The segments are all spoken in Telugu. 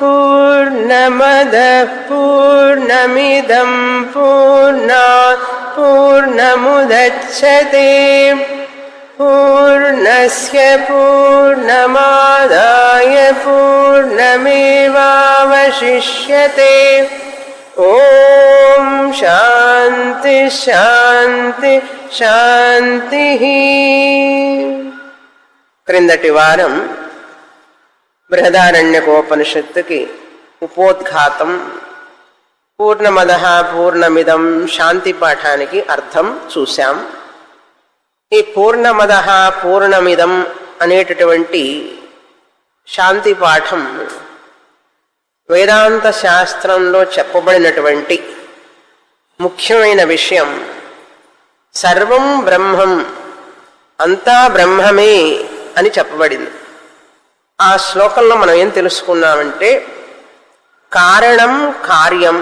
పూర్ణమదః పూర్ణమిదం పూర్ణాత్ పూర్ణముదచ్యతే పూర్ణస్య పూర్ణమాదాయ పూర్ణమేవావశిష్యతే. ఓం శాంతి శాంతి శాంతి. క్రిందటి వారం బృహదారణ్యకోపనిషత్తుకి ఉపోద్ఘాతం పూర్ణమదః పూర్ణమిదం శాంతి పాఠానికి అర్థం చూశాం. ఈ పూర్ణమదః పూర్ణమిదం అనేటటువంటి శాంతి పాఠం వేదాంత శాస్త్రంలో చెప్పబడినటువంటి ముఖ్యమైన విషయం. సర్వం బ్రహ్మం, అంతా బ్రహ్మమే అని చెప్పబడింది. ఆ శ్లోకంలో మనం ఏం తెలుసుకున్నామంటే కారణం కార్యం,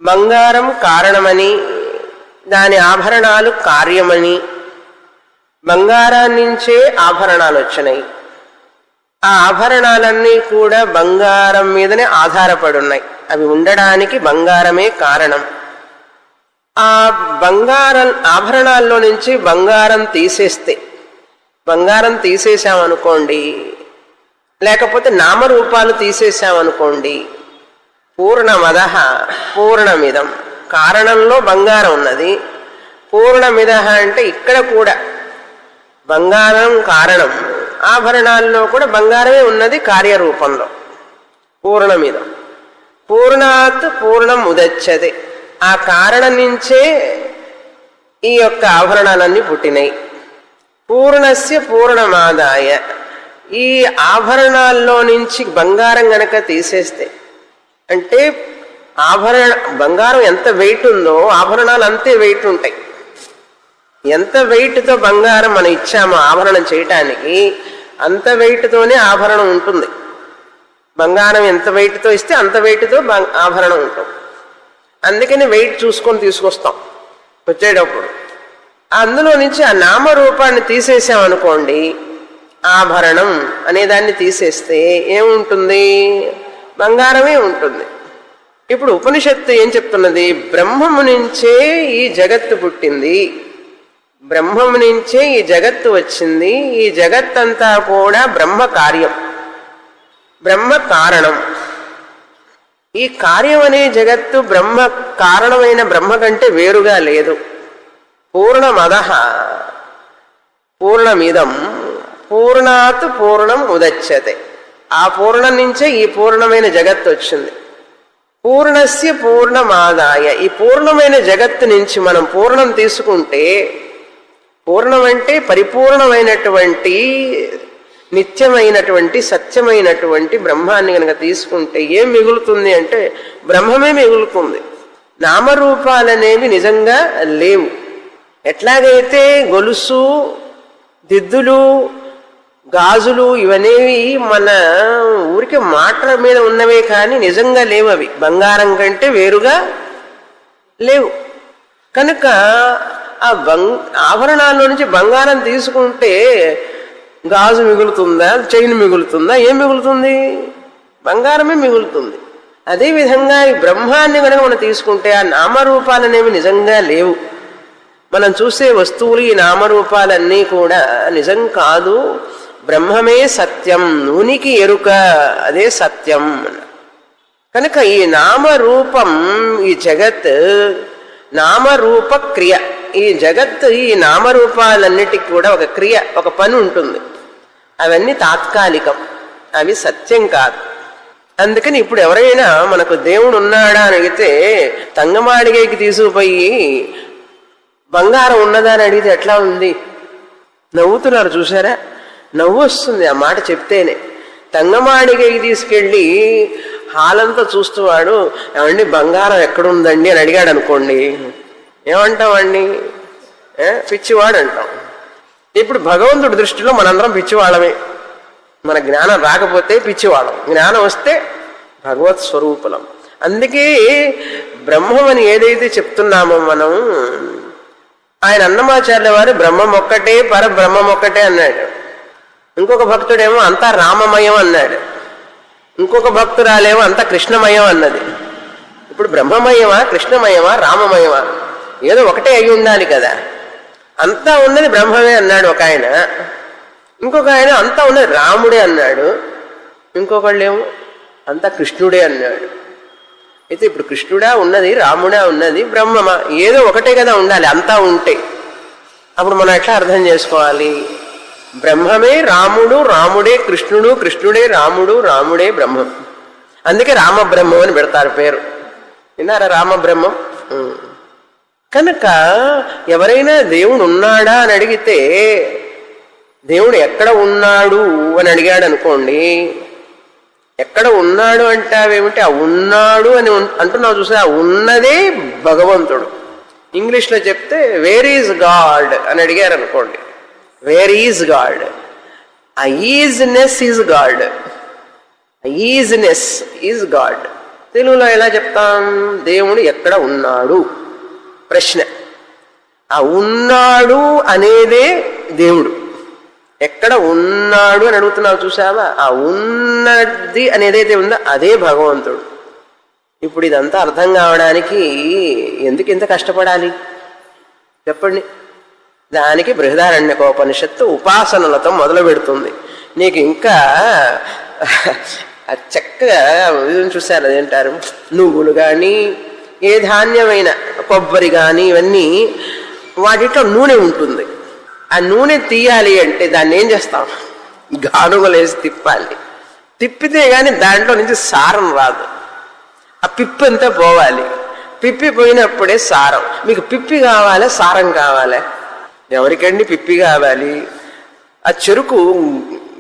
బంగారం కారణమని, దాని ఆభరణాలు కార్యమని, బంగారాన్నించే ఆభరణాలు వచ్చినాయి. ఆ ఆభరణాలన్నీ కూడా బంగారం మీదనే ఆధారపడి ఉన్నాయి. అవి ఉండడానికి బంగారమే కారణం. ఆ బంగారం ఆభరణాల్లో నుంచి బంగారం తీసేస్తే, బంగారం తీసేసామనుకోండి, లేకపోతే నామరూపాలు తీసేసామనుకోండి, పూర్ణమదః పూర్ణమిదం, కారణంలో బంగారం ఉన్నది. పూర్ణమిదః అంటే ఇక్కడ కూడా బంగారం కారణం, ఆభరణాల్లో కూడా బంగారమే ఉన్నది కార్యరూపంలో. పూర్ణమిదం పూర్ణాత్ పూర్ణం ఉదచ్చతే, ఆ కారణం నుంచే ఈ యొక్క ఆభరణాలన్నీ పుట్టినాయి. పూర్ణస్య పూర్ణమాదాయ, ఈ ఆభరణాల్లో నుంచి బంగారం గనక తీసేస్తే, అంటే బంగారం ఎంత వెయిట్ ఉందో ఆభరణాలు అంతే వెయిట్ ఉంటాయి. ఎంత వెయిట్తో బంగారం మనం ఇచ్చామో ఆభరణం చేయటానికి అంత వెయిట్తోనే ఆభరణం ఉంటుంది. బంగారం ఎంత వెయిట్తో ఇస్తే అంత వెయిట్తో ఆభరణం ఉంటుంది. అందుకని వెయిట్ చూసుకొని తీసుకొస్తాం వచ్చేటప్పుడు. అందులో నుంచి ఆ నామరూపాన్ని తీసేసామనుకోండి, ఆభరణం అనేదాన్ని తీసేస్తే ఏముంటుంది? బంగారమే ఉంటుంది. ఇప్పుడు ఉపనిషత్తు ఏం చెప్తున్నది? బ్రహ్మము నుంచే ఈ జగత్తు పుట్టింది, బ్రహ్మము నుంచే ఈ జగత్తు వచ్చింది. ఈ జగత్తంతా కూడా బ్రహ్మ కార్యం, బ్రహ్మ కారణం. ఈ కార్యం అనే జగత్తు బ్రహ్మ కారణమైన బ్రహ్మ కంటే వేరుగా లేదు. పూర్ణమదః పూర్ణమిదం పూర్ణాత్ పూర్ణం ఉదచ్యతే, ఆ పూర్ణం నుంచే ఈ పూర్ణమైన జగత్తు వచ్చింది. పూర్ణస్య పూర్ణమాదాయ, ఈ పూర్ణమైన జగత్తు నుంచి మనం పూర్ణం తీసుకుంటే, పూర్ణం అంటే పరిపూర్ణమైనటువంటి నిత్యమైనటువంటి సత్యమైనటువంటి బ్రహ్మాన్ని కనుక తీసుకుంటే ఏం మిగులుతుంది అంటే బ్రహ్మమే మిగులుతుంది. నామరూపాలనేవి నిజంగా లేవు. ఎట్లాగైతే గొలుసు, దిద్దులు, గాజులు ఇవనేవి మన ఊరికి మాటల మీద ఉన్నవే కానీ నిజంగా లేవు. అవి బంగారం కంటే వేరుగా లేవు. కనుక ఆ ఆభరణాల్లో నుంచి బంగారం తీసుకుంటే గాజు మిగులుతుందా, చైన్ మిగులుతుందా? ఏం మిగులుతుంది? బంగారమే మిగులుతుంది. అదేవిధంగా ఈ బ్రహ్మాన్ని కనుక మనం తీసుకుంటే ఆ నామరూపాలనేవి నిజంగా లేవు. మనం చూసే వస్తువులు ఈ నామరూపాలన్నీ కూడా నిజం కాదు, బ్రహ్మమే సత్యం, ఉనికి ఎరుక, అదే సత్యం. కనుక ఈ నామరూపం, ఈ జగత్ నామరూప క్రియ. ఈ జగత్తు ఈ నామరూపాలన్నిటికీ కూడా ఒక క్రియ, ఒక పని ఉంటుంది. అవన్నీ తాత్కాలికం, అవి సత్యం కాదు. అందుకని ఇప్పుడు ఎవరైనా మనకు దేవుడు ఉన్నాడా అని అడిగితే తంగమాడిగైకి తీసుకుపోయి బంగారం ఉన్నదా అని అడిగితే ఎట్లా ఉంది? నవ్వుతున్నారు చూసారా? నవ్వు వస్తుంది ఆ మాట చెప్తేనే. తంగమాడిగైకి తీసుకెళ్ళి హాలంతా చూస్తూవాడు, ఏమండి బంగారం ఎక్కడుందండి అని అడిగాడు అనుకోండి, ఏమంటామండి? పిచ్చివాడు అంటాం. ఇప్పుడు భగవంతుడి దృష్టిలో మనందరం పిచ్చివాళ్ళమే. మన జ్ఞానం రాకపోతే పిచ్చివాళ్ళం, జ్ఞానం వస్తే భగవత్ స్వరూపులం. అందుకే బ్రహ్మమని ఏదైతే చెప్తున్నామో మనం, ఆయన అన్నమాచార్య వారు బ్రహ్మం ఒక్కటే, పరబ్రహ్మం ఒక్కటే అన్నాడు. ఇంకొక భక్తుడేమో అంతా రామమయం అన్నాడు. ఇంకొక భక్తురాలేమో అంతా కృష్ణమయం అన్నది. ఇప్పుడు బ్రహ్మమయమా, కృష్ణమయమా, రామమయమా? ఏదో ఒకటే అయి ఉండాలి కదా. అంతా ఉన్నది బ్రహ్మమే అన్నాడు ఒక ఆయన. ఇంకొక ఆయన అంతా ఉన్నది రాముడే అన్నాడు. ఇంకొకళ్ళేమో అంతా కృష్ణుడే అన్నాడు. అయితే ఇప్పుడు కృష్ణుడా ఉన్నది, రాముడా ఉన్నది, బ్రహ్మమా? ఏదో ఒకటే కదా ఉండాలి అంతా ఉంటే. అప్పుడు మనం ఎట్లా అర్థం చేసుకోవాలి? బ్రహ్మమే రాముడు, రాముడే కృష్ణుడు, కృష్ణుడే రాముడు, రాముడే బ్రహ్మం. అందుకే రామబ్రహ్మం అని పెడతారు పేరు. విన్నారా రామబ్రహ్మం? కనుక ఎవరైనా దేవుడు ఉన్నాడా అని అడిగితే, దేవుడు ఎక్కడ ఉన్నాడు అని అడిగాడు అనుకోండి, ఎక్కడ ఉన్నాడు అంటావేమిటి? ఆ ఉన్నాడు అని అంటున్నావు చూసా, ఆ ఉన్నదే భగవంతుడు. ఇంగ్లీష్లో చెప్తే వేర్ ఈజ్ గాడ్ అని అడిగారు అనుకోండి, వేర్ ఈజ్ గాడ్? ఆ easiness is God. Easiness is God. తెలుగులో ఎలా చెప్తాం? దేవుడు ఎక్కడ ఉన్నాడు? ప్రశ్న. ఆ ఉన్నాడు అనేదే దేవుడు. ఎక్కడ ఉన్నాడు అని అడుగుతున్నావు చూసావా, ఆ ఉన్నది అనేదైతే ఉందో అదే భగవంతుడు. ఇప్పుడు ఇదంతా అర్థం కావడానికి ఎందుకు ఇంత కష్టపడాలి చెప్పండి? దానికి బృహదారణ్యకోపనిషత్తు ఉపాసనలతో మొదలు పెడుతుంది. నీకు ఇంకా చక్కగా చూసారు, అదేంటారు, నువ్వులు కానీ ఏ ధాన్యమైన, కొబ్బరి కానీ, ఇవన్నీ వాటిలో నూనె ఉంటుంది. ఆ నూనె తీయాలి అంటే దాన్ని ఏం చేస్తాం? గానుగలేసి తిప్పాలి. తిప్పితే కానీ దాంట్లో నుంచి సారం రాదు. ఆ పిప్పి అంతా పోవాలి. పిప్పి పోయినప్పుడే సారం. మీకు పిప్పి కావాలా, సారం కావాలా? ఎవరికండి పిప్పి కావాలి? ఆ చెరుకు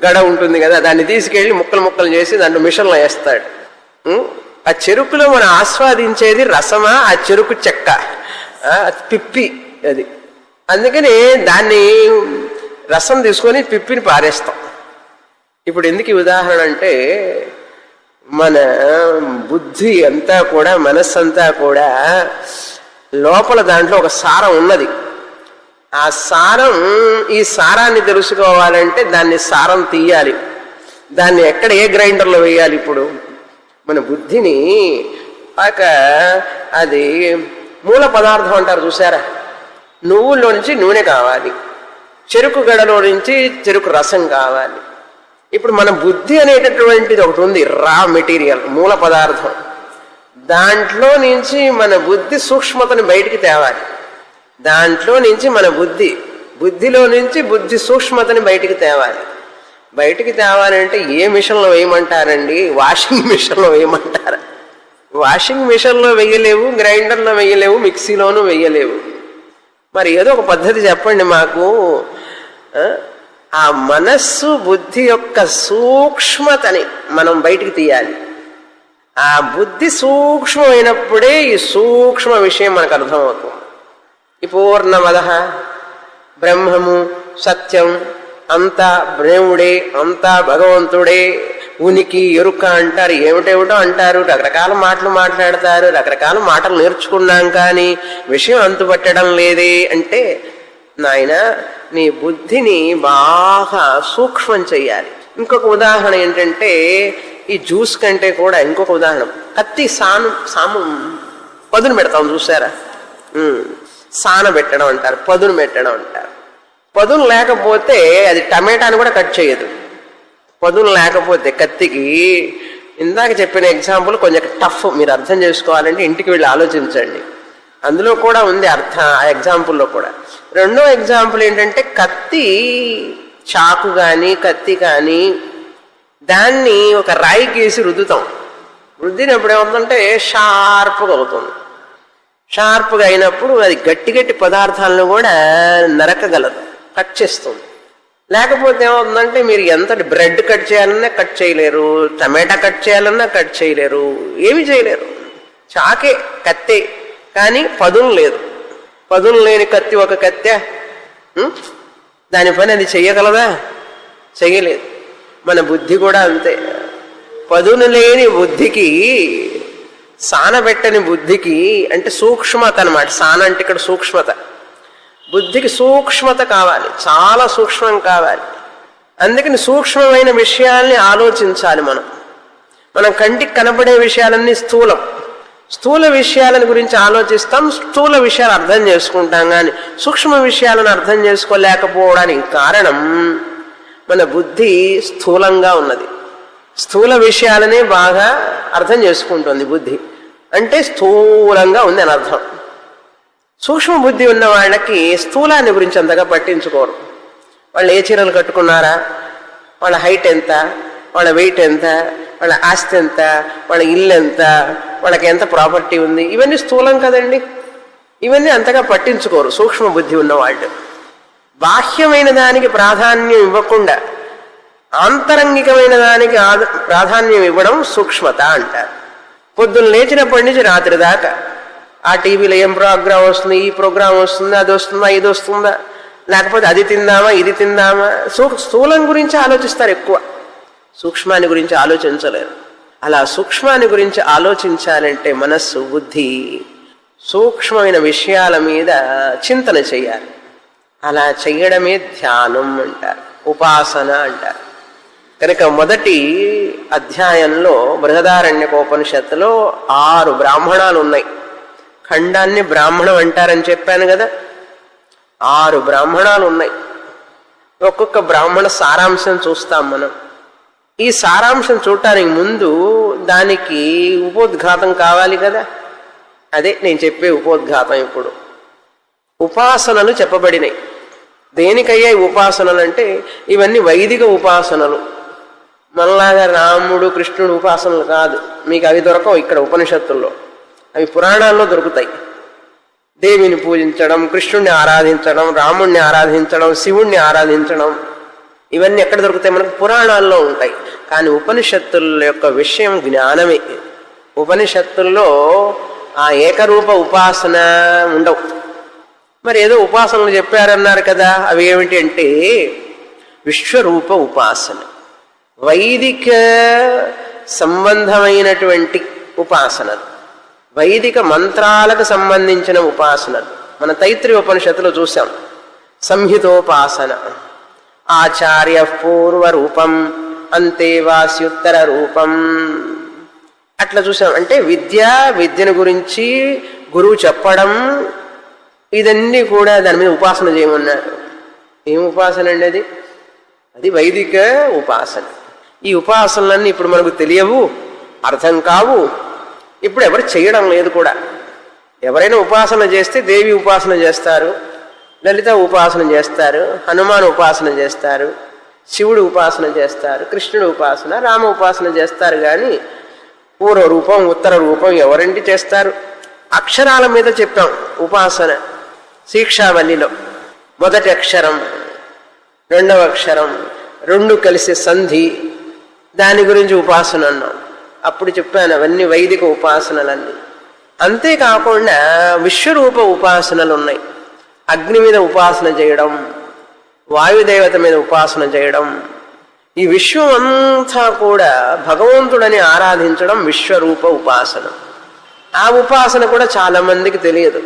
గడ ఉంటుంది కదా, దాన్ని తీసుకెళ్ళి ముక్కలు ముక్కలు చేసి దాంట్లో మిషన్లో వేస్తాడు. ఆ చెరుకులో మనం ఆస్వాదించేది రసమా, ఆ చెరుకు చెక్క, పిప్పి అది. అందుకని దాన్ని రసం తీసుకొని పిప్పిని పారేస్తాం. ఇప్పుడు ఎందుకు ఈ ఉదాహరణ అంటే, మన బుద్ధి అంతా కూడా, మనస్సంతా కూడా లోపల దాంట్లో ఒక సారం ఉన్నది. ఆ సారం, ఈ సారాన్ని తెలుసుకోవాలంటే దాన్ని సారం తీయాలి. దాన్ని ఎక్కడ, ఏ గ్రైండర్లో వేయాలి? ఇప్పుడు మన బుద్ధిని అది మూల పదార్థం అంటారు చూసారా? నువ్వుల్లో నుంచి నూనె కావాలి, చెరుకు గడలో నుంచి చెరుకు రసం కావాలి. ఇప్పుడు మన బుద్ధి అనేటటువంటిది ఒకటి ఉంది, రా మెటీరియల్, మూల పదార్థం. దాంట్లో నుంచి మన బుద్ధి సూక్ష్మతని బయటికి తేవాలి. దాంట్లో నుంచి మన బుద్ధిలో నుంచి బుద్ధి సూక్ష్మతని బయటికి తేవాలి. బయటికి తేవాలంటే ఏ మిషన్లో వేయమంటారండి? వాషింగ్ మిషన్లో వేయమంటారా? వాషింగ్ మిషన్లో వేయలేవు, గ్రైండర్లో వేయలేవు, మిక్సీలోనూ వేయలేవు. మరి ఏదో ఒక పద్ధతి చెప్పండి మాకు. ఆ మనస్సు బుద్ధి యొక్క సూక్ష్మతని మనం బయటికి తీయాలి. ఆ బుద్ధి సూక్ష్మమైనప్పుడే ఈ సూక్ష్మ విషయం మనకు అర్థమవుతుంది. ఈ పూర్ణమదః బ్రహ్మము సత్యం, అంతా దేవుడే, అంతా భగవంతుడే, ఉనికి ఎరుక అంటారు, ఏమిటేమిటో అంటారు, రకరకాల మాటలు మాట్లాడతారు, రకరకాల మాటలు నేర్చుకున్నాం కానీ విషయం అంతుపట్టడం లేదే. అంటే నాయన, నీ బుద్ధిని బాగా సూక్ష్మం చెయ్యాలి. ఇంకొక ఉదాహరణ ఏంటంటే, ఈ జ్యూస్ కంటే కూడా ఇంకొక ఉదాహరణ, కత్తి సాము పదును పెడతాం చూసారా? సాన పెట్టడం అంటారు, పదును పెట్టడం అంటారు. పదును లేకపోతే అది టమాటాను కూడా కట్ చేయదు. పదును లేకపోతే కత్తికి, ఇందాక చెప్పిన ఎగ్జాంపుల్ కొంచెం టఫ్, మీరు అర్థం చేసుకోవాలంటే ఇంటికి వెళ్ళి ఆలోచించండి. అందులో కూడా ఉంది అర్థం, ఆ ఎగ్జాంపుల్లో కూడా. రెండో ఎగ్జాంపుల్ ఏంటంటే, కత్తి, చాకు కానీ కత్తి కానీ దాన్ని ఒక రాయికి వేసి రుద్దుతాం. రుద్దినప్పుడు ఏమవుతుందంటే షార్ప్గా అవుతుంది. షార్ప్గా అయినప్పుడు అది గట్టి గట్టి పదార్థాలను కూడా నరకగలదు, కట్ చేస్తుంది. లేకపోతే ఏమవుతుందంటే, మీరు ఎంత బ్రెడ్ కట్ చేయాలన్నా కట్ చేయలేరు, టమాటా కట్ చేయాలన్నా కట్ చేయలేరు, ఏమి చేయలేరు. చాకే, కత్తే, కానీ పదును లేదు. పదును లేని కత్తి ఒక కత్తె, దాని పని అది చెయ్యగలదా? చెయ్యలేదు. మన బుద్ధి కూడా అంతే. పదును లేని బుద్ధికి, సానబెట్టని బుద్ధికి, అంటే సూక్ష్మత అనమాట. సాన అంటే ఇక్కడ సూక్ష్మత. బుద్ధికి సూక్ష్మత కావాలి, చాలా సూక్ష్మం కావాలి. అందుకని సూక్ష్మమైన విషయాల్ని ఆలోచించాలి. మనం కంటికి కనపడే విషయాలన్నీ స్థూలం. స్థూల విషయాలను గురించి ఆలోచిస్తాం, స్థూల విషయాలు అర్థం చేసుకుంటాం, కానీ సూక్ష్మ విషయాలను అర్థం చేసుకోలేకపోవడానికి కారణం మన బుద్ధి స్థూలంగా ఉన్నది. స్థూల విషయాలనే బాగా అర్థం చేసుకుంటుంది బుద్ధి, అంటే స్థూలంగా ఉంది అని అర్థం. సూక్ష్మ బుద్ధి ఉన్న వాళ్ళకి స్థూలాన్ని గురించి అంతగా పట్టించుకోరు. వాళ్ళు ఏ చీరలు కట్టుకున్నారా, వాళ్ళ హైట్ ఎంత, వాళ్ళ వెయిట్ ఎంత, వాళ్ళ ఆస్తి ఎంత, వాళ్ళ ఇల్లు ఎంత, వాళ్ళకి ఎంత ప్రాపర్టీ ఉంది, ఇవన్నీ స్థూలం కదండి. ఇవన్నీ అంతగా పట్టించుకోరు సూక్ష్మ బుద్ధి ఉన్నవాళ్ళు. బాహ్యమైన దానికి ప్రాధాన్యం ఇవ్వకుండా ఆంతరంగికమైన దానికి ప్రాధాన్యం ఇవ్వడం సూక్ష్మత అంటారు. పొద్దున్న లేచినప్పటి నుంచి రాత్రి దాకా ఆ టీవీలో ఏం ప్రోగ్రాం వస్తుంది, ఈ ప్రోగ్రాం వస్తుందా, అది వస్తుందా, ఇది వస్తుందా, లేకపోతే అది తిందామా, ఇది తిందామా, స్థూలం గురించి ఆలోచిస్తారు ఎక్కువ, సూక్ష్మాన్ని గురించి ఆలోచించలేరు. అలా సూక్ష్మాన్ని గురించి ఆలోచించాలంటే మనస్సు, బుద్ధి సూక్ష్మమైన విషయాల మీద చింతన చేయాలి. అలా చెయ్యడమే ధ్యానం అంటారు, ఉపాసన అంటారు. కనుక మొదటి అధ్యాయంలో బృహదారణ్యకోపనిషత్తులో 6 బ్రాహ్మణాలు ఉన్నాయి. ఖండాన్ని బ్రాహ్మణం అంటారని చెప్పాను కదా. 6 బ్రాహ్మణాలు ఉన్నాయి. ఒక్కొక్క బ్రాహ్మణ సారాంశం చూస్తాం మనం. ఈ సారాంశం చూడటానికి ముందు దానికి ఉపోద్ఘాతం కావాలి కదా. అదే నేను చెప్పే ఉపోద్ఘాతం. ఇప్పుడు ఉపాసనలు చెప్పబడినాయి. దేనికయ్యా ఉపాసనలు అంటే ఇవన్నీ వైదిక ఉపాసనలు. మనలాగా రాముడు కృష్ణుడు ఉపాసనలు కాదు. మీకు అవి దొరకవు ఇక్కడ ఉపనిషత్తుల్లో, అవి పురాణాల్లో దొరుకుతాయి. దేవిని పూజించడం, కృష్ణుడిని ఆరాధించడం, రాముణ్ణి ఆరాధించడం, శివుణ్ణి ఆరాధించడం, ఇవన్నీ ఎక్కడ దొరుకుతాయి? మనకు పురాణాల్లో ఉంటాయి. కానీ ఉపనిషత్తుల యొక్క విషయం జ్ఞానమే. ఉపనిషత్తుల్లో ఆ ఏకరూప ఉపాసన ఉండవు. మరి ఏదో ఉపాసనలు చెప్పారన్నారు కదా, అవి ఏమిటి అంటే విశ్వరూప ఉపాసన, వైదిక సంబంధమైనటువంటి ఉపాసనలు, వైదిక మంత్రాలకు సంబంధించిన ఉపాసనలు. మన తైత్రీయ ఉపనిషత్తులో చూసాం. సంహితోపాసన, ఆచార్య పూర్వరూపం అంతేవాస్యుత్తర రూపం, అట్లా చూసాం. అంటే విద్యను గురించి గురువు చెప్పడం, ఇదన్నీ కూడా దాని మీద ఉపాసన చేయమన్నారు. ఏం ఉపాసన అండి అది వైదిక ఉపాసన. ఈ ఉపాసనలన్నీ ఇప్పుడు మనకు తెలియవు, అర్థం కావు. ఇప్పుడు ఎవరు చేయడం లేదు కూడా. ఎవరైనా ఉపాసన చేస్తే దేవి ఉపాసన చేస్తారు, లలిత ఉపాసన చేస్తారు, హనుమాన్ ఉపాసన చేస్తారు, శివుడు ఉపాసన చేస్తారు, కృష్ణుడు ఉపాసన, రామ ఉపాసన చేస్తారు. కానీ పూర్వ రూపం ఉత్తర రూపం ఎవరండి చేస్తారు? అక్షరాల మీద చెప్పాం ఉపాసన. శిక్షావల్లిలో మొదటి అక్షరం, రెండవ అక్షరం, 2 కలిసి సంధి, దాని గురించి ఉపాసన అన్నాం. అప్పుడు చెప్పాను అవన్నీ వైదిక ఉపాసనలన్నీ. అంతేకాకుండా విశ్వరూప ఉపాసనలు ఉన్నాయి. అగ్ని మీద ఉపాసన చేయడం, వాయుదేవత మీద ఉపాసన చేయడం, ఈ విశ్వం అంతా కూడా భగవంతుడని ఆరాధించడం విశ్వరూప ఉపాసన. ఆ ఉపాసన కూడా చాలా మందికి తెలియదు.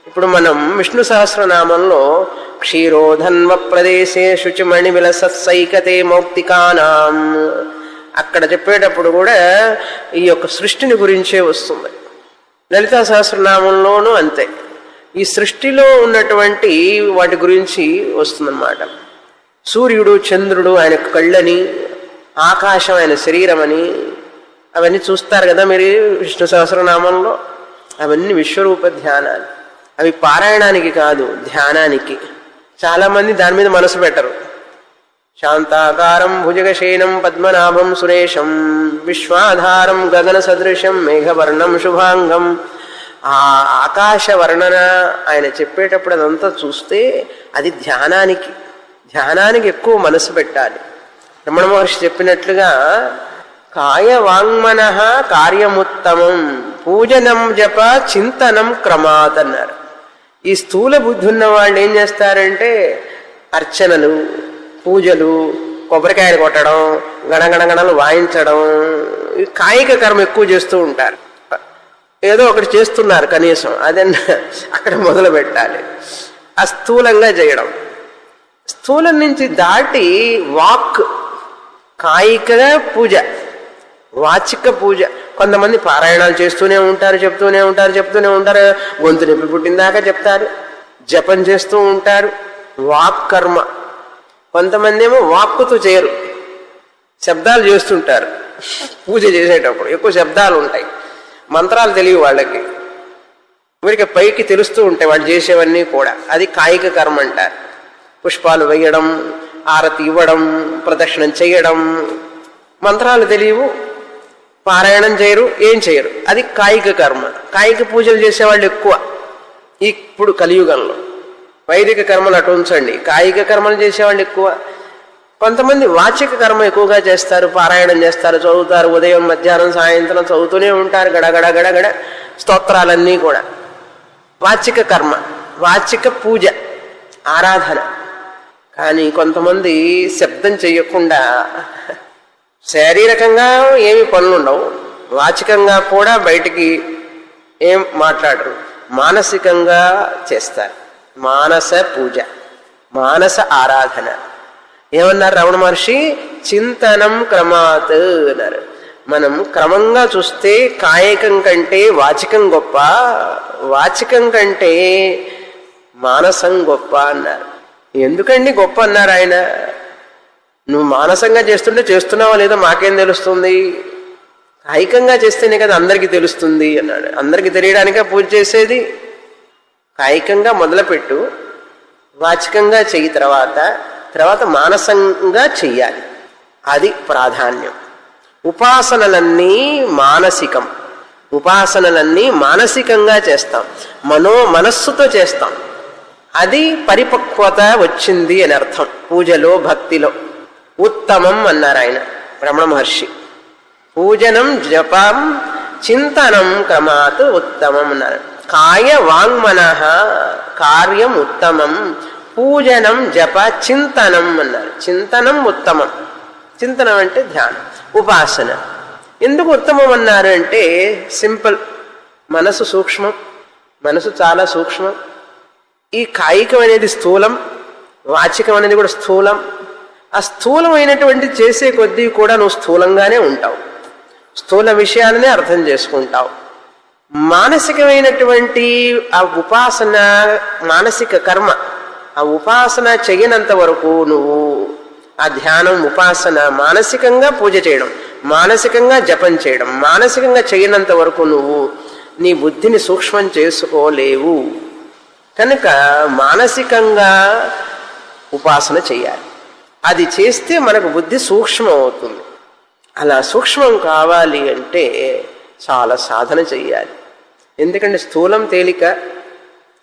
ఇప్పుడు మనం విష్ణు సహస్రనామంలో క్షీరోధన్వ ప్రదేశే శుచిమణి విలసైకతే మౌక్తికానాం, అక్కడ చెప్పేటప్పుడు కూడా ఈ యొక్క సృష్టిని గురించే వస్తుంది. లలితా సహస్రనామంలోనూ అంతే. ఈ సృష్టిలో ఉన్నటువంటి వాటి గురించి వస్తుందన్నమాట. సూర్యుడు, చంద్రుడు ఆయన కళ్ళని, ఆకాశం ఆయన శరీరం అని, అవన్నీ చూస్తారు కదా మీరు విష్ణు సహస్రనామంలో. అవన్నీ విశ్వరూప ధ్యానాలు. అవి పారాయణానికి కాదు, ధ్యానానికి. చాలామంది దాని మీద మనసు పెట్టరు. శాంతాకారం భుజగశయనం పద్మనాభం సురేశం విశ్వాధారం గగన సదృశం మేఘవర్ణం శుభాంగం, ఆ ఆకాశ వర్ణన ఆయన చెప్పేటప్పుడు అదంతా చూస్తే అది ధ్యానానికి ఎక్కువ మనసు పెట్టాలి. రమణ మహర్షి చెప్పినట్లుగా కాయ వాంగ్మన కార్యముత్తమం పూజనం జప చింతనం క్రమాత్ అన్నారు. ఈ స్థూల బుద్ధి ఉన్న వాళ్ళు ఏం చేస్తారంటే అర్చనలు, పూజలు, కొబ్బరికాయలు కొట్టడం, గణగణగణలు వాయించడం, కాయిక కర్మ ఎక్కువ చేస్తూ ఉంటారు. ఏదో ఒకటి చేస్తున్నారు కనీసం, అదన్నా అక్కడ మొదలు పెట్టాలి. అస్థూలంగా చేయడం. స్థూలం నుంచి దాటి వాక్, కాయికగా పూజ, వాచిక పూజ. కొంతమంది పారాయణాలు చేస్తూనే ఉంటారు, చెప్తూనే ఉంటారు, గొంతు నొప్పి పుట్టిందాకా చెప్తారు, జపం చేస్తూ ఉంటారు. వాక్కర్మ. కొంతమంది ఏమో వాక్కుతో చేయరు, శబ్దాలు చేస్తుంటారు. పూజ చేసేటప్పుడు ఎక్కువ శబ్దాలు ఉంటాయి, మంత్రాలు తెలియవు వాళ్ళకి, వీరికి పైకి తెలుస్తూ ఉంటాయి వాళ్ళు చేసేవన్నీ కూడా. అది కాయిక కర్మ అంటారు. పుష్పాలు వేయడం, ఆరతి ఇవ్వడం, ప్రదక్షిణం చేయడం, మంత్రాలు తెలియవు, పారాయణం చేయరు, ఏం చేయరు. అది కాయిక కర్మ. కాయిక పూజలు చేసేవాళ్ళు ఎక్కువ ఇప్పుడు కలియుగంలో. వైదిక కర్మలు అటు ఉంచండి, కాయిక కర్మలు చేసేవాళ్ళు ఎక్కువ. కొంతమంది వాచిక కర్మ ఎక్కువగా చేస్తారు, పారాయణం చేస్తారు, చదువుతారు, ఉదయం మధ్యాహ్నం సాయంత్రం చదువుతూనే ఉంటారు, గడగడ స్తోత్రాలన్నీ కూడా. వాచిక కర్మ, వాచిక పూజ, ఆరాధన. కానీ కొంతమంది శబ్దం చెయ్యకుండా, శారీరకంగా ఏమి పనులు ఉండవు, వాచికంగా కూడా బయటికి ఏం మాట్లాడరు, మానసికంగా చేస్తారు. మానస పూజ, మానస ఆరాధన. ఏమన్నారు రమణ మహర్షి? చింతనం క్రమాత్ అన్నారు. మనం క్రమంగా చూస్తే కాయికం కంటే వాచికం గొప్ప, వాచికం కంటే మానసం గొప్ప అన్నారు. ఎందుకండి గొప్ప అన్నారు ఆయన? నువ్వు మానసంగా చేస్తుంటే చేస్తున్నావా లేదో మాకేం తెలుస్తుంది, కాయికంగా చేస్తేనే కదా అందరికీ తెలుస్తుంది అన్నాడు. అందరికీ తెలియడానికే పూజ చేసేది. కాయికంగా మొదలుపెట్టు, వాచికంగా చెయ్యి, తర్వాత మానసంగా చెయ్యాలి. అది ప్రాధాన్యం. ఉపాసనలన్నీ మానసికం, ఉపాసనలన్నీ మానసికంగా చేస్తాం, మనస్సుతో చేస్తాం. అది పరిపక్వత వచ్చింది అని అర్థం. పూజలో భక్తిలో ఉత్తమం అన్నారు ఆయన రమణ మహర్షి. పూజనం జపం చింతనం క్రమాత్ ఉత్తమం అన్నారు. కాయ వాంగ్మనః కార్యం ఉత్తమం, పూజనం జప చింతనం అన్నారు. చింతనం ఉత్తమం. చింతనం అంటే ధ్యానం, ఉపాసన. ఎందుకు ఉత్తమం అన్నారు అంటే సింపుల్. మనసు సూక్ష్మం, మనసు చాలా సూక్ష్మం. ఈ కాయికం అనేది స్థూలం, వాచికం అనేది కూడా స్థూలం. ఆ స్థూలమైనటువంటి చేసే కొద్దీ కూడా నువ్వు స్థూలంగానే ఉంటావు, స్థూల విషయాలనే అర్థం చేసుకుంటావు. మానసికమైనటువంటి ఆ ఉపాసన, మానసిక కర్మ, ఆ ఉపాసన చెయ్యనంత వరకు నువ్వు ఆ ధ్యానం, ఉపాసన, మానసికంగా పూజ చేయడం, మానసికంగా జపం చేయడం, మానసికంగా చేయనంత వరకు నువ్వు నీ బుద్ధిని సూక్ష్మం చేసుకోలేవు. కనుక మానసికంగా ఉపాసన చెయ్యాలి. అది చేస్తే మనకు బుద్ధి సూక్ష్మం అవుతుంది. అలా సూక్ష్మం కావాలి అంటే చాలా సాధన చెయ్యాలి. ఎందుకంటే స్థూలం తేలిక,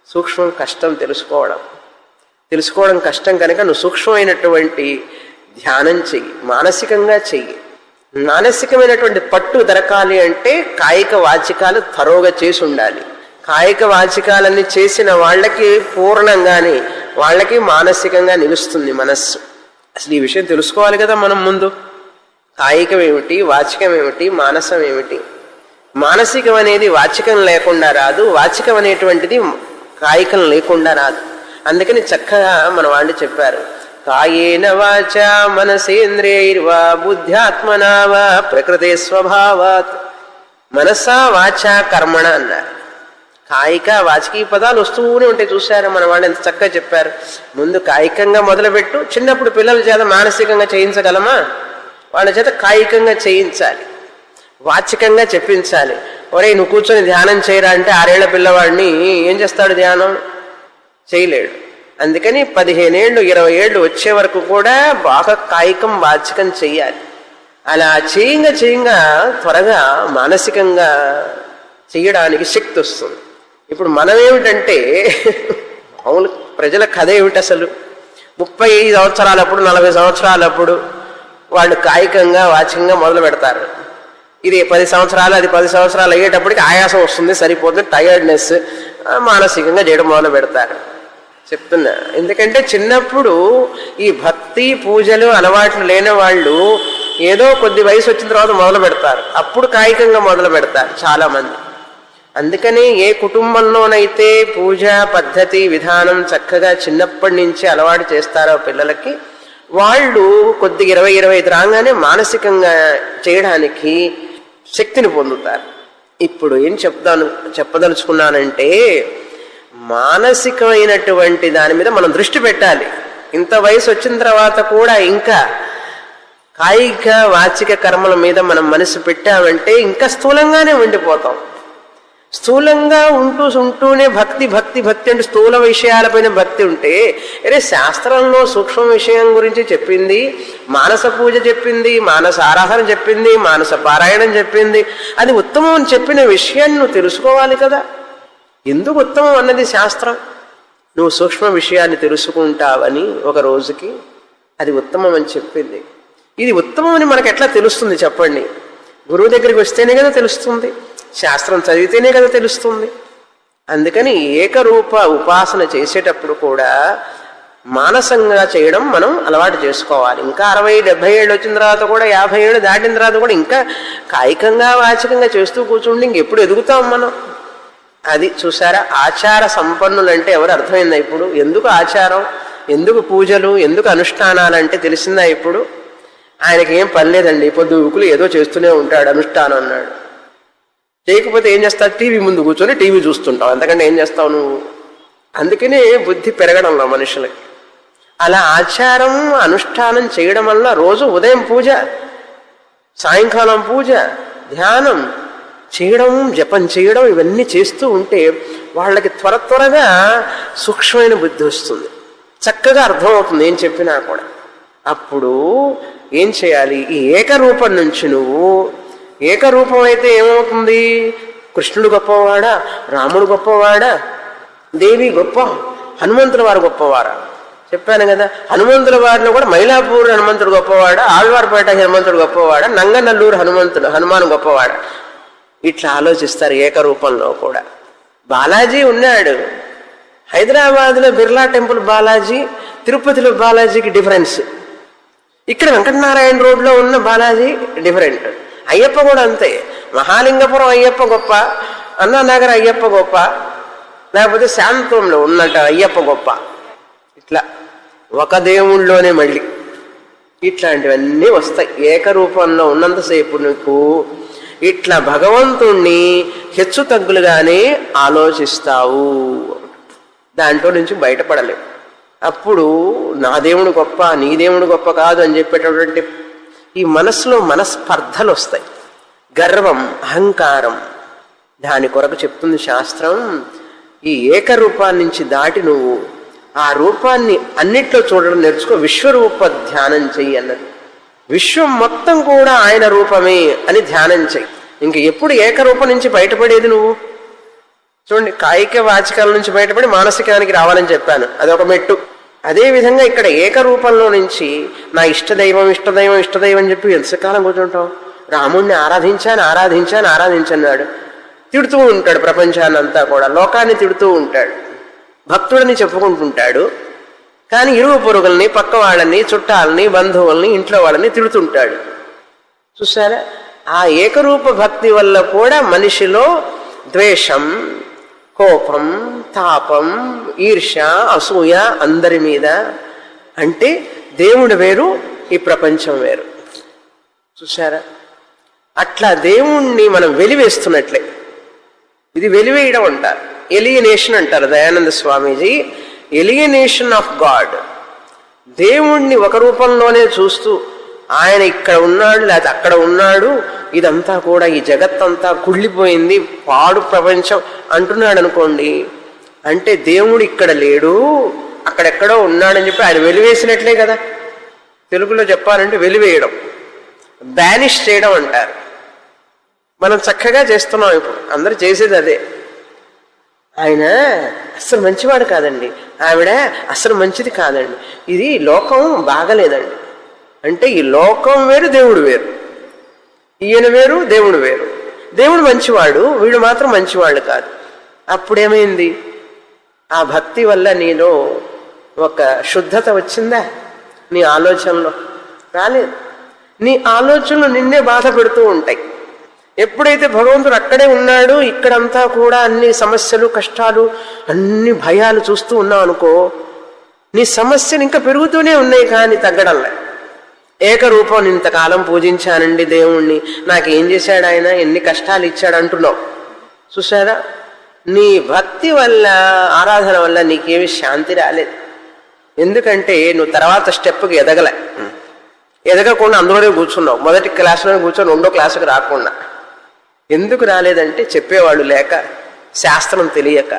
సూక్ష్మం కష్టం. తెలుసుకోవడం కష్టం కనుక నువ్వు సూక్ష్మమైనటువంటి ధ్యానం చెయ్యి, మానసికంగా చెయ్యి. మానసికమైనటువంటి పట్టు దొరకాలి అంటే కాయిక వాచికాలు తరోగా చేసి ఉండాలి. కాయిక వాచికాలన్నీ చేసిన వాళ్ళకి పూర్ణంగానే వాళ్ళకి మానసికంగా నిలుస్తుంది మనస్సు. అసలు ఈ విషయం తెలుసుకోవాలి కదా మనం ముందు. కాయికం ఏమిటి, వాచికం ఏమిటి, మానసం ఏమిటి? మానసికం అనేది వాచికం లేకుండా రాదు, వాచికం అనేటువంటిది కాయికం లేకుండా రాదు. అందుకని చక్కగా మన వాళ్ళు చెప్పారు, కాయేన వాచా మనసేంద్రియైర్వా బుద్ధ్యాత్మనా వా ప్రకృతే స్వభావాత్. మనసా వాచా కర్మణ అన్నారు. కాయిక వాచిక పదాలు వస్తూనే ఉంటాయి. చూశారు మన వాళ్ళు ఎంత చక్కగా చెప్పారు. ముందు కాయికంగా మొదలుపెట్టు. చిన్నప్పుడు పిల్లల చేత మానసికంగా చేయించగలమా? వాళ్ళ చేత కాయికంగా చేయించాలి, వాచికంగా చెప్పించాలి. ఒరే నువ్వు కూర్చొని ధ్యానం చేయరా అంటే 6 ఏళ్ల పిల్లవాడిని ఏం చేస్తాడు? ధ్యానం చేయలేడు. అందుకని 15 ఏళ్ళు 20 ఏళ్ళు వచ్చే వరకు కూడా బాగా కాయికం వాచికం చెయ్యాలి. అలా చేయంగా త్వరగా మానసికంగా చెయ్యడానికి శక్తి వస్తుంది. ఇప్పుడు మనం ఏమిటంటే అవును ప్రజల కథ ఏమిటి అసలు? 35 సంవత్సరాలప్పుడు 40 సంవత్సరాలప్పుడు వాళ్ళు కాయికంగా వాచికంగా మొదలు పెడతారు. ఇది 10 సంవత్సరాలు, అది 10 సంవత్సరాలు అయ్యేటప్పటికి ఆయాసం వస్తుంది, సరిపోతుంది, టైర్డ్నెస్, మానసికంగా చేయడం మొదలు పెడతారు. చెప్తున్నా ఎందుకంటే చిన్నప్పుడు ఈ భక్తి పూజలు అలవాట్లు లేని వాళ్ళు ఏదో కొద్ది వయసు వచ్చిన తర్వాత మొదలు పెడతారు. అప్పుడు కాయికంగా మొదలు పెడతారు చాలా మంది. అందుకని ఏ కుటుంబంలోనైతే పూజ పద్ధతి విధానం చక్కగా చిన్నప్పటి నుంచి అలవాటు చేస్తారో పిల్లలకి, వాళ్ళు కొద్దిగా 20-25 రాగానే మానసికంగా చేయడానికి శక్తిని పొందుతారు. ఇప్పుడు ఏం చెప్పదలుచుకున్నానంటే మానసికమైనటువంటి దాని మీద మనం దృష్టి పెట్టాలి. ఇంత వయసు వచ్చిన తర్వాత కూడా ఇంకా కాయిక వాచిక కర్మల మీద మనం మనసు పెట్టామంటే ఇంకా స్థూలంగానే ఉండిపోతాం. స్థూలంగా ఉంటూనే భక్తి అంటే స్థూల విషయాలపైన భక్తి ఉంటే, అరే శాస్త్రంలో సూక్ష్మ విషయం గురించి చెప్పింది, మానస పూజ చెప్పింది, మానస ఆరాధన చెప్పింది, మానస పారాయణం చెప్పింది, అది ఉత్తమం అని చెప్పిన విషయాన్ని నువ్వు తెలుసుకోవాలి కదా. ఎందుకు ఉత్తమం అన్నది శాస్త్రం? నువ్వు సూక్ష్మ విషయాన్ని తెలుసుకుంటావని ఒక రోజుకి అది ఉత్తమం అని చెప్పింది. ఇది ఉత్తమం అని మనకు ఎట్లా తెలుస్తుంది చెప్పండి? గురువు దగ్గరికి వస్తేనే కదా తెలుస్తుంది, శాస్త్రం చదివితేనే కదా తెలుస్తుంది. అందుకని ఏకరూప ఉపాసన చేసేటప్పుడు కూడా మానసంగా చేయడం మనం అలవాటు చేసుకోవాలి. ఇంకా 60-70 ఏళ్ళు వచ్చిన తర్వాత కూడా 50 ఏళ్ళు దాటిన తర్వాత కూడా ఇంకా కాయికంగా వాచికంగా చేస్తూ కూర్చుండి ఇంకెప్పుడు ఎదుగుతాం మనం? అది చూసారా, ఆచార సంపన్నులు అంటే ఎవరు అర్థమైందా ఇప్పుడు? ఎందుకు ఆచారం, ఎందుకు పూజలు, ఎందుకు అనుష్ఠానాలు అంటే తెలిసిందా ఇప్పుడు? ఆయనకి ఏం పని లేదండి, పొద్దుకులు ఏదో చేస్తూనే ఉంటాడు, అనుష్ఠానం అన్నాడు. చేయకపోతే ఏం చేస్తావు? టీవీ ముందు కూర్చొని టీవీ చూస్తుంటావు, అంతకంటే ఏం చేస్తావు నువ్వు? అందుకనే బుద్ధి పెరగడంలో మనుషులకి. అలా ఆచారం అనుష్ఠానం చేయడం వల్ల రోజు ఉదయం పూజ, సాయంకాలం పూజ, ధ్యానం చేయడం, జపం చేయడం, ఇవన్నీ చేస్తూ ఉంటే వాళ్ళకి త్వరగా సూక్ష్మమైన బుద్ధి వస్తుంది, చక్కగా అర్థమవుతుంది ఏం చెప్పినా కూడా. అప్పుడు ఏం చేయాలి? ఈ ఏకరూపం నుంచి నువ్వు ఏకరూపం అయితే ఏమవుతుంది? కృష్ణుడు గొప్పవాడా, రాముడు గొప్పవాడా, దేవి గొప్ప, హనుమంతుల వారు గొప్పవారా? చెప్పాను కదా, హనుమంతుల వారిలో కూడా మైలాపూర్ హనుమంతుడు గొప్పవాడా, ఆళ్వార్పేట హనుమంతుడు గొప్పవాడా, నంగనల్లూరు హనుమాన్ గొప్పవాడా? ఇట్లా ఆలోచిస్తారు ఏకరూపంలో కూడా. బాలాజీ ఉన్నాడు, హైదరాబాద్లో బిర్లా టెంపుల్ బాలాజీ, తిరుపతిలో బాలాజీకి డిఫరెన్స్. ఇక్కడ వెంకటనారాయణ రోడ్లో ఉన్న బాలాజీ డిఫరెంట్. అయ్యప్ప కూడా అంతే, మహాలింగపురం అయ్యప్ప గొప్ప, అన్నానగర్ అయ్యప్ప గొప్ప, లేకపోతే శాంతంలో ఉన్నట్టు అయ్యప్ప గొప్ప. ఇట్లా ఒక దేవుళ్ళలోనే మళ్ళీ ఇట్లాంటివన్నీ వస్తాయి. ఏకరూపంలో ఉన్నంతసేపు నీకు ఇట్లా భగవంతుణ్ణి హెచ్చు తగ్గులుగానే ఆలోచిస్తావు, దాంట్లో నుంచి బయటపడలేవు. అప్పుడు నా దేవుడు గొప్ప, నీ దేవుడు గొప్ప కాదు అని చెప్పేటటువంటి ఈ మనసులో మనస్పర్ధలు వస్తాయి, గర్వం, అహంకారం. దాని కొరకు చెప్తుంది శాస్త్రం, ఈ ఏకరూపాన్ని నుంచి దాటి నువ్వు ఆ రూపాన్ని అన్నిట్లో చూడడం నేర్చుకో, విశ్వరూప ధ్యానం చెయ్యి అన్నది. విశ్వం మొత్తం కూడా ఆయన రూపమే అని ధ్యానం చెయ్యి. ఇంక ఎప్పుడు ఏకరూపం నుంచి బయటపడేది నువ్వు? చూడండి, కాయిక వాచికాల నుంచి బయటపడి మానసికానికి రావాలని చెప్పాను, అదొక మెట్టు. అదేవిధంగా ఇక్కడ ఏకరూపంలో నుంచి నా ఇష్టదైవం అని చెప్పి ఎంతకాలం కూర్చుంటాం? రాముణ్ణి ఆరాధించాడు, తిడుతూ ఉంటాడు ప్రపంచాన్ని అంతా కూడా, లోకాన్ని తిడుతూ ఉంటాడు, భక్తుడిని చెప్పుకుంటుంటాడు, కానీ ఇరుగు పొరుగుల్ని, పక్క వాళ్ళని, చుట్టాలని, బంధువుల్ని, ఇంట్లో వాళ్ళని తిడుతుంటాడు. చూసారా, ఆ ఏకరూప భక్తి వల్ల కూడా మనిషిలో ద్వేషం, కోపం, తాపం, ఈర్ష, అసూయ అందరి మీద. అంటే దేవుడు వేరు, ఈ ప్రపంచం వేరు. చూసారా, అట్లా దేవుణ్ణి మనం వెలివేస్తున్నట్లే. ఇది వెలివేయడం అంటారు, ఎలియనేషన్ అంటారు Dayananda Swamiji. Alienation of God. దేవుణ్ణి ఒక రూపంలోనే చూస్తూ ఆయన ఇక్కడ ఉన్నాడు లేకపోతే అక్కడ ఉన్నాడు, ఇదంతా కూడా ఈ జగత్తంతా కుళ్ళిపోయింది, పాడు ప్రపంచం అంటున్నాడు అనుకోండి, అంటే దేవుడు ఇక్కడ లేడు, అక్కడెక్కడో ఉన్నాడని చెప్పి ఆయన వెలివేసినట్లే కదా. తెలుగులో చెప్పాలంటే వెలివేయడం, బ్యానిష్ చేయడం అంటారు. మనం చక్కగా చేస్తున్నాం, ఇప్పుడు అందరూ చేసేది అదే. ఆయన అస్సలు మంచివాడు కాదండి, ఆవిడ అస్సలు మంచిది కాదండి, ఇది లోకం బాగలేదండి అంటే ఈ లోకం వేరు, దేవుడు వేరు, ఈయన వేరు, దేవుడు వేరు. దేవుడు మంచివాడు, వీడు మాత్రం మంచివాళ్ళు కాదు. అప్పుడేమైంది? ఆ భక్తి వల్ల నీలో ఒక శుద్ధత వచ్చిందా? నీ ఆలోచనలో రాలేదు. నీ ఆలోచనలు నిన్నే బాధ పెడుతూ ఉంటాయి. ఎప్పుడైతే భగవంతుడు అక్కడే ఉన్నాడు, ఇక్కడంతా కూడా అన్ని సమస్యలు, కష్టాలు, అన్ని భయాలు చూస్తూ ఉన్నావు అనుకో, నీ సమస్యలు ఇంకా పెరుగుతూనే ఉన్నాయి కానీ తగ్గడంలే. ఏకరూపం ఇంతకాలం పూజించానండి దేవుణ్ణి, నాకేం చేశాడు ఆయన, ఎన్ని కష్టాలు ఇచ్చాడు అంటున్నావు. చూసారా, నీ భక్తి వల్ల ఆరాధన వల్ల నీకేమి శాంతి రాలేదు. ఎందుకంటే నువ్వు తర్వాత స్టెప్కి ఎదగకుండా అందులోనే కూర్చున్నావు. మొదటి క్లాసులోనే కూర్చొని రెండో క్లాసుకి రాకుండా. ఎందుకు రాలేదంటే చెప్పేవాళ్ళు లేక, శాస్త్రం తెలియక.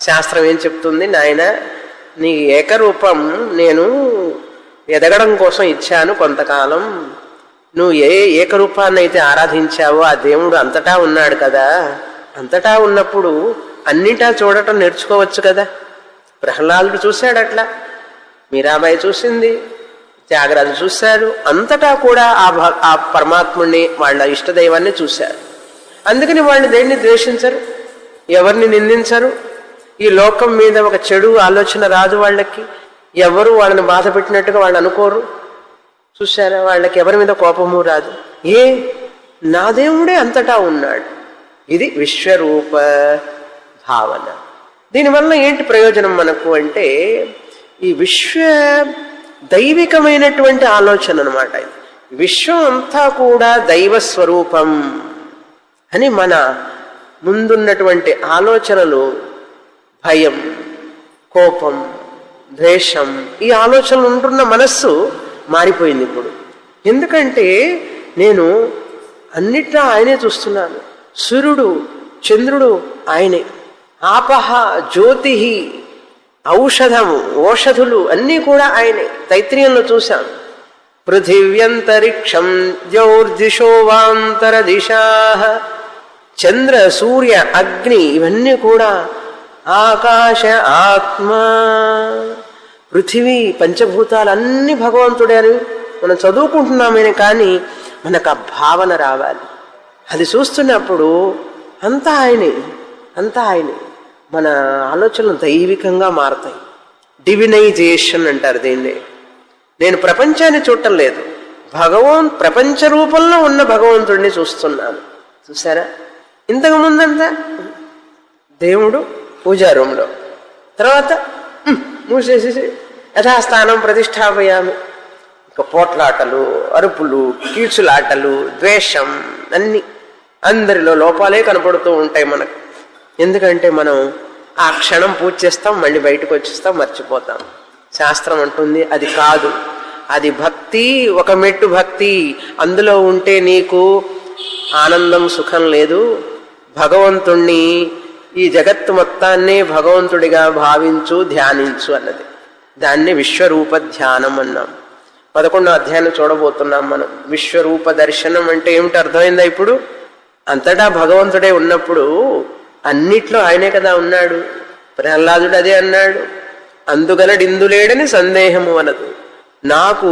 శాస్త్రం ఏం చెప్తుంది, నాయన నీ ఏకరూపం నేను ఎదగడం కోసం ఇచ్చాను కొంతకాలం. నువ్వు ఏ ఏకరూపాన్ని అయితే ఆరాధించావో ఆ దేవుడు అంతటా ఉన్నాడు కదా, అంతటా ఉన్నప్పుడు అన్నిటా చూడటం నేర్చుకోవచ్చు కదా. ప్రహ్లాదుడు చూశాడు అట్లా, మీరాబాయి చూసింది, త్యాగరాజు చూశారు. అంతటా కూడా ఆ పరమాత్ముడిని, వాళ్ళ ఇష్టదైవాన్ని చూశారు. అందుకని వాళ్ళు దేన్ని ద్వేషించరు, ఎవరిని నిందించరు. ఈ లోకం మీద ఒక చెడు ఆలోచన రాదు వాళ్ళకి. ఎవరు వాళ్ళని బాధ పెట్టినట్టుగా వాళ్ళు అనుకోరు. చూశారా, వాళ్ళకి ఎవరి మీద కోపము రాదు. నా దేవుడే అంతటా ఉన్నాడు. ఇది విశ్వరూప భావన. దీనివల్ల ఏంటి ప్రయోజనం మనకు అంటే, ఈ విశ్వ దైవికమైనటువంటి ఆలోచన అనమాట. విశ్వం అంతా కూడా దైవ స్వరూపం అని మన ముందున్నటువంటి ఆలోచనలు, భయం, కోపం, ద్వేషం, ఈ ఆలోచనలు ఉంటున్న మనస్సు మారిపోయింది ఇప్పుడు. ఎందుకంటే నేను అన్నిట్లా ఆయనే చూస్తున్నాను. సూర్యుడు, చంద్రుడు ఆయనే, ఆపహ, జ్యోతి, ఓషధులు అన్నీ కూడా ఆయనే. తైత్రీయంలో చూశాం. పృథివ్యంతరిక్షం ద్యౌర్దిశో వాంతర దిశా, చంద్ర, సూర్య, అగ్ని ఇవన్నీ కూడా ఆకాశ, ఆత్మ, పృథివీ, పంచభూతాలన్నీ భగవంతుడే అని మనం చదువుకుంటున్నామేనే కానీ మనకు ఆ భావన రావాలి. అది చూస్తున్నప్పుడు అంతా ఆయనే, అంతా ఆయనే. మన ఆలోచనలు దైవికంగా మారతాయి. డివినైజేషన్ అంటారు దీన్ని. నేను ప్రపంచాన్ని చూడటం లేదు, ప్రపంచ రూపంలో ఉన్న భగవంతుడిని చూస్తున్నాను. చూసారా, ఇంతకు ముందంతా దేవుడు పూజా రూమ్లో, తర్వాత మూసేసేసి యథాస్థానం ప్రతిష్టాపయామి. ఇక పోట్లాటలు, అరుపులు, కీచులాటలు, ద్వేషం అన్నీ, అందరిలో లోపాలే కనపడుతూ ఉంటాయి మనకు. ఎందుకంటే మనం ఆ క్షణం పూజ చేస్తాం, మళ్ళీ బయటకు వచ్చేస్తాం, మర్చిపోతాం. శాస్త్రం అంటుంది అది కాదు, అది భక్తి, ఒక మెట్టు భక్తి. అందులో ఉంటే నీకు ఆనందం, సుఖం లేదు. భగవంతుణ్ణి, ఈ జగత్తు మొత్తాన్నే భగవంతుడిగా భావించు, ధ్యానించు అన్నది. దాన్ని విశ్వరూప ధ్యానం అన్నాం. 11వ అధ్యాయం చూడబోతున్నాం మనం. విశ్వరూప దర్శనం అంటే ఏమిటి అర్థమైందా ఇప్పుడు? అంతటా భగవంతుడే ఉన్నప్పుడు అన్నిట్లో ఆయనే కదా ఉన్నాడు. ప్రహ్లాదుడు అదే అన్నాడు, అందుగలడిందులేడని సందేహము అనదు. నాకు